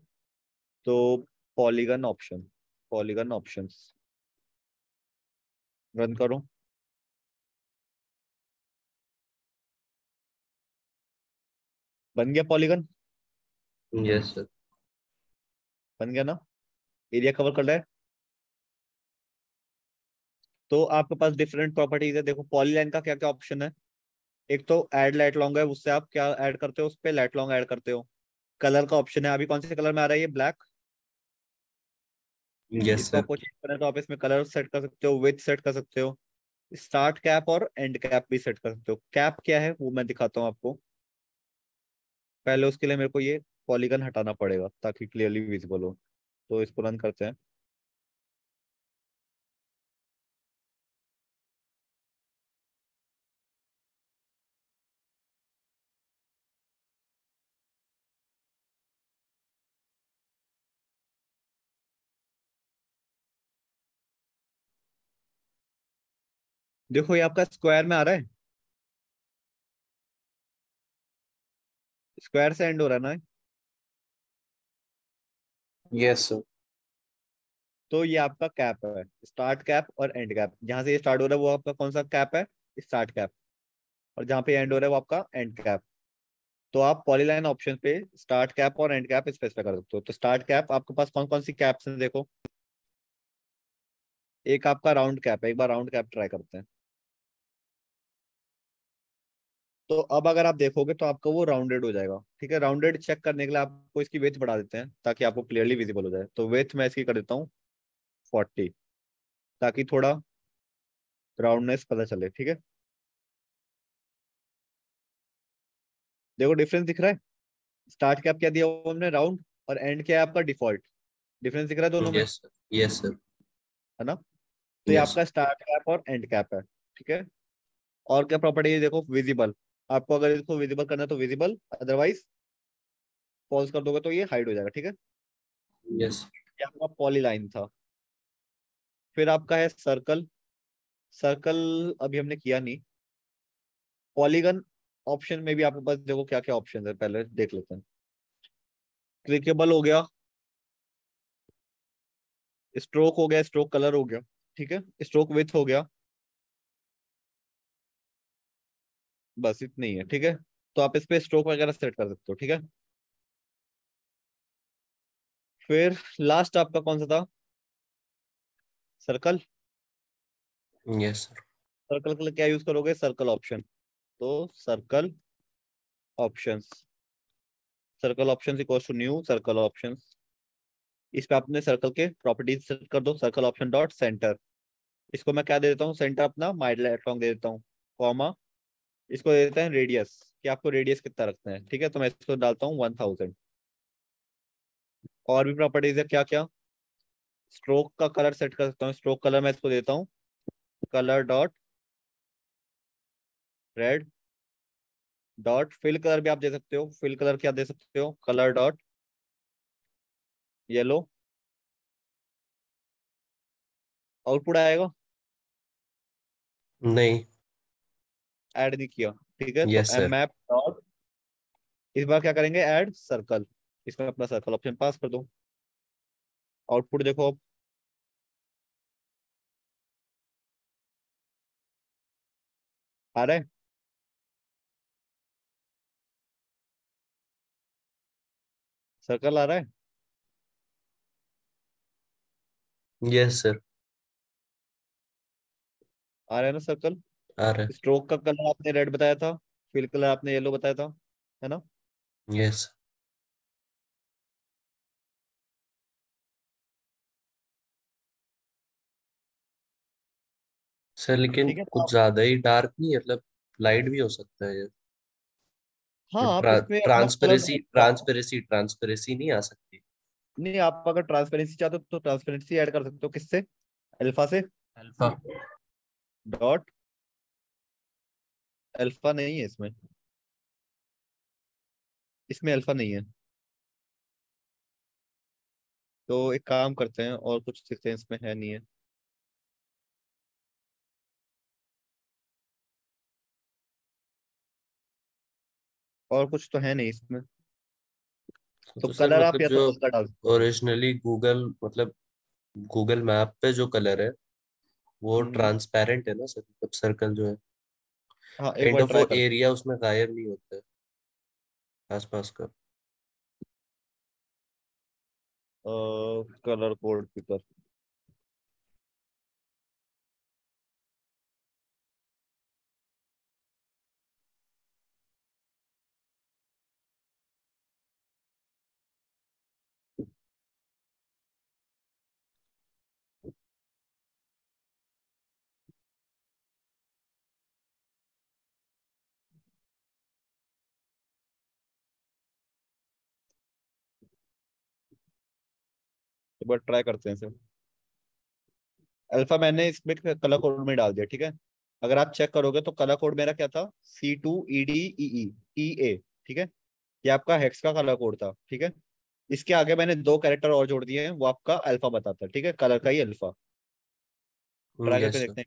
तो polygon option, polygon options, run करो, बन गया पॉलीगन, यस सर। बन गया ना, एरिया कवर कर रहा है। तो आपके पास डिफरेंट प्रॉपर्टीज है, देखो पॉलीलाइन का क्या क्या ऑप्शन है। एक तो ऐड लाइट लॉन्ग है, उससे आप क्या ऐड करते हो, उस पे लाइट लॉन्ग ऐड करते हो। कलर का ऑप्शन है, अभी कौन से कलर में आ रहा है, ये ब्लैक। यस इसको सर। आपको चेंज करना है तो आप इसमें कलर सेट कर सकते हो, विथ सेट कर सकते हो, स्टार्ट कैप और एंड कैप भी सेट कर सकते हो। कैप क्या है वो मैं दिखाता हूँ आपको, पहले उसके लिए मेरे को ये पॉलीगन हटाना पड़ेगा ताकि क्लियरली विजिबल हो। तो इसको रन करते हैं। देखो ये आपका स्क्वायर में आ रहा है, स्क्वायर से एंड हो रहा है ना। Yes sir. तो ये आपका कैप है, स्टार्ट कैप और एंड कैप, जहां से ये स्टार्ट हो रहा है वो आपका कौन सा कैप है, स्टार्ट कैप, और जहाँ पे एंड हो रहा है वो आपका एंड कैप। तो आप पॉलीलाइन ऑप्शन पे स्टार्ट कैप और एंड कैप स्पेसिफाई कर सकते हो। तो स्टार्ट कैप आपके पास कौन कौन सी कैप्स हैं देखो, एक आपका राउंड कैप है, एक बार राउंड कैप ट्राई करते हैं। तो अब अगर आप देखोगे तो आपका वो राउंडेड हो जाएगा, ठीक है। राउंडेड चेक करने के लिए आपको इसकी विड्थ बढ़ा देते हैं ताकि आपको क्लियरली विजिबल हो जाए। तो विड्थ मैं इसकी कर देता हूँ 40, ताकि थोड़ा राउंडनेस पता चले, ठीक है। देखो डिफरेंस दिख रहा है, स्टार्ट कैप क्या दिया हुआ हमने, राउंड, और एंड क्या है आपका डिफॉल्ट। डिफरेंस दिख रहा है दोनों में, यस सर। Yes sir. है ना। तो ये यस। आपका स्टार्ट कैप और एंड कैप है, ठीक है। और क्या प्रॉपर्टी है देखो, विजिबल, आपको अगर इसको विजिबल करना है तो विजिबल, अदरवाइज पॉज कर दोगे तो ये हाइड हो जाएगा, ठीक है। यस। ये आपका पॉली लाइन था। फिर आपका है सर्कल, सर्कल अभी हमने किया नहीं। पॉलीगन ऑप्शन में भी आपके पास देखो क्या क्या ऑप्शन है, पहले देख लेते हैं। क्लिकेबल हो गया, स्ट्रोक हो गया, स्ट्रोक कलर हो गया, ठीक है, स्ट्रोक विथ हो गया, बस इतनी ही है, ठीक है। तो आप इस पे स्ट्रोक वगैरह सेट कर सकते हो, ठीक है। फिर लास्ट आपका कौन सा था, सर्कल। Yes sir. सर्कल के लिए क्या यूज करोगे, सर्कल ऑप्शन। तो circle options, circle option equal to new circle option. इस पे आपने सर्कल के प्रॉपर्टीज सेट कर दो, सर्कल ऑप्शन डॉट सेंटर। इसको मैं क्या दे देता हूँ, सेंटर अपना माइलेट्रॉन दे देता हूँ, कॉमा, इसको दे देते हैं रेडियस, कि आपको रेडियस कितना रखना है, ठीक है। तो मैं इसको डालता हूँ 1000। और भी प्रॉपर्टीज है क्या क्या, स्ट्रोक का कलर सेट कर सकता हूँ, स्ट्रोक कलर मैं इसको देता हूँ, colour dot red, dot fill colour भी आप दे सकते हो। फिल कलर क्या दे सकते हो? Colour dot yellow. आउटपुट आएगा। नहीं। ऐड नहीं किया, ठीक है, तो yes am sir. Map dot, इस बार क्या करेंगे? Add circle. इसमें अपना सर्कल ऑप्शन पास कर दो। आउटपुट देखो अब। आ रहा है? सर्कल आ रहा है? Yes sir. आ रहा है ना सर्कल? आ रहा स्ट्रोक का कलर आपने रेड बताया था, फिल कलर आपने येलो बताया था, है ना? है। यस सर, लेकिन ठीक है, तो कुछ आप, ज्यादा ही डार्क नहीं, मतलब लाइट भी हो सकता है ये। हाँ तो आप इसमें अपना कलर, ट्रांसपेरेसी ट्रांसपेरेसी ट्रांसपेरेसी नहीं आ सकती? नहीं आप अगर ट्रांसपेरेंसी चाहते हो तो ट्रांसपेरेंसी ऐड कर सकते हो। किससे? अल्फा से। अल्फा। डॉट, अल्फा नहीं है इसमें, इसमें अल्फा नहीं है। तो एक काम करते हैं और कुछ सीखते हैं, इसमें है नहीं है। और कुछ तो है नहीं इसमें। तो तो सर कलर आप मतलब या तो जो हल्का डाल सकते हो। ओरिजिनली गूगल मतलब गूगल मैप पे जो कलर है वो हम्म। ट्रांसपेरेंट है ना सर, मतलब सर्कल जो है हाँ एक काइंड बार ऑफ वो ट्राई करते एरिया उसमें गायब नहीं होता है आसपास का। हैं। Colour code picker. एक बार ट्राई करते हैं इसे। अल्फा मैंने इसमें कलर कोड में डाल दिया, ठीक है। अगर आप चेक करोगे तो कलर कोड मेरा क्या था? C2EDEE, ठीक है। ये आपका हेक्स का कलर कोड था, ठीक है। इसके आगे मैंने दो कैरेक्टर और जोड़ दिए हैं, वो आपका अल्फा बताता है, ठीक है, कलर का ही अल्फा। ट्राई करके यस सर। देखते हैं।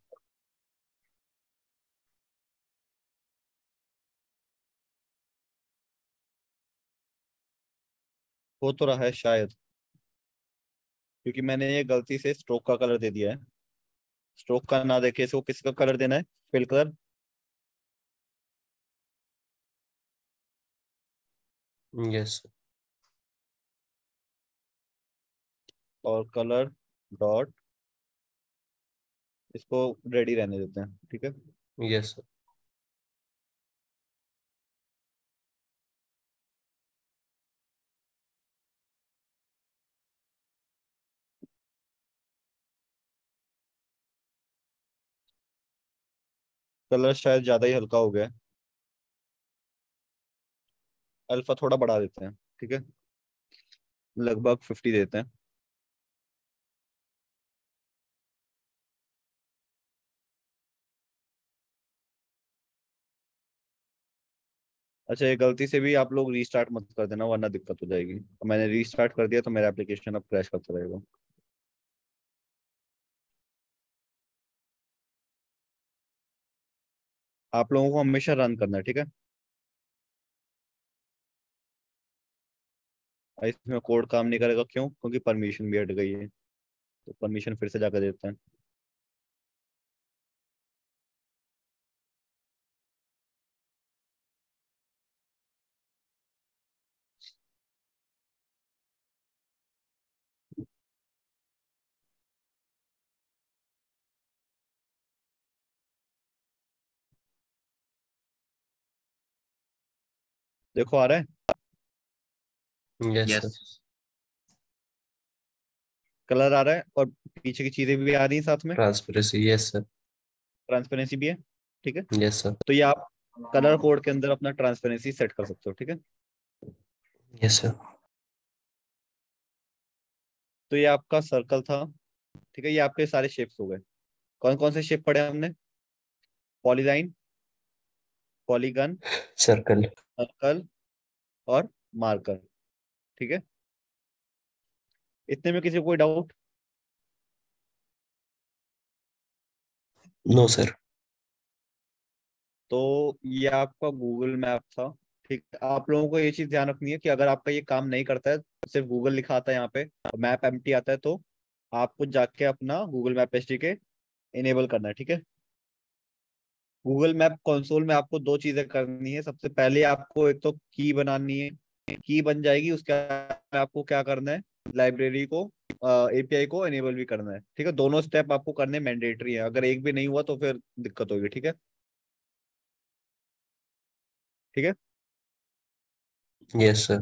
हो तो रहा है शायद, क्योंकि मैंने ये गलती से स्ट्रोक का कलर दे दिया है। स्ट्रोक का ना देके इसको किसका कलर देना है? Fill colour. यस और कलर डॉट, इसको रेडी रहने देते हैं, ठीक है। Yes sir. कलर शायद ज्यादा ही हल्का हो गया है। अल्फा थोड़ा बढ़ा देते हैं, ठीक है, लगभग 50 देते हैं। अच्छा, ये गलती से भी आप लोग रीस्टार्ट मत कर देना, वरना दिक्कत हो जाएगी। मैंने रीस्टार्ट कर दिया तो मेरा एप्लीकेशन अब क्रैश करता रहेगा। आप लोगों को हमेशा रन करना है, ठीक है। इसमें कोड काम नहीं करेगा, क्यों? क्योंकि परमिशन भी हट गई है। तो परमिशन फिर से जाकर देते हैं। देखो आ रहा है? Yes sir. यस। कलर आ रहा है और पीछे की चीजें भी आ रही हैं साथ में। Transparency yes sir. ट्रांसपेरेंसी भी है, ठीक है। Yes sir. तो ये आप कलर कोड के अंदर अपना ट्रांसपेरेंसी सेट कर सकते हो, ठीक है। Yes sir. तो ये आपका सर्कल था, ठीक है। ये आपके सारे शेप्स हो गए। कौन कौन से शेप पढ़े हमने? Polyline, polygon, circle. सर्कल और मार्कर। ठीक है, इतने में किसी को कोई डाउट? No sir. तो ये आपका गूगल मैप था। ठीक है, आप लोगों को ये चीज ध्यान रखनी है कि अगर आपका ये काम नहीं करता है, सिर्फ गूगल लिखा आता है यहाँ पे और मैप एम्प्टी आता है, तो आपको जाके अपना गूगल मैप एसडीके इनेबल करना है। ठीक है, गूगल मैप कंसोल में आपको दो चीजें करनी है। सबसे पहले आपको एक तो की बनानी है, की बन जाएगी, उसके बाद आपको क्या करना है, लाइब्रेरी को, एपीआई को इनेबल भी करना है। ठीक है, दोनों स्टेप आपको करने मैंडेटरी है, अगर एक भी नहीं हुआ तो फिर दिक्कत होगी। ठीक है, ठीक है। Yes sir.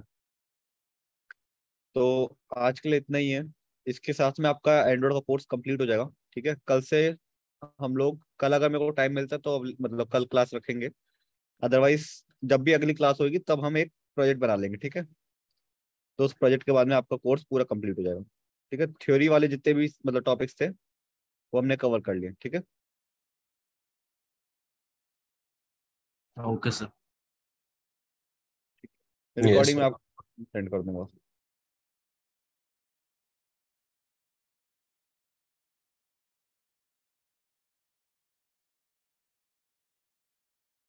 तो आज के लिए इतना ही है। इसके साथ में आपका एंड्रॉइड का कोर्स कंप्लीट हो जाएगा। ठीक है, कल से हम लोग, कल अगर मेरे को टाइम मिलता है तो मतलब कल क्लास रखेंगे, अदरवाइज जब भी अगली क्लास होगी तब हम एक प्रोजेक्ट बना लेंगे। ठीक है, तो उस प्रोजेक्ट के बाद में आपका कोर्स पूरा कंप्लीट हो जाएगा। ठीक है, थ्योरी वाले जितने भी मतलब टॉपिक्स थे वो हमने कवर कर लिए। ठीक है, ओके सर। यस रिकॉर्डिंग में सर। आपको सेंड कर दूंगा।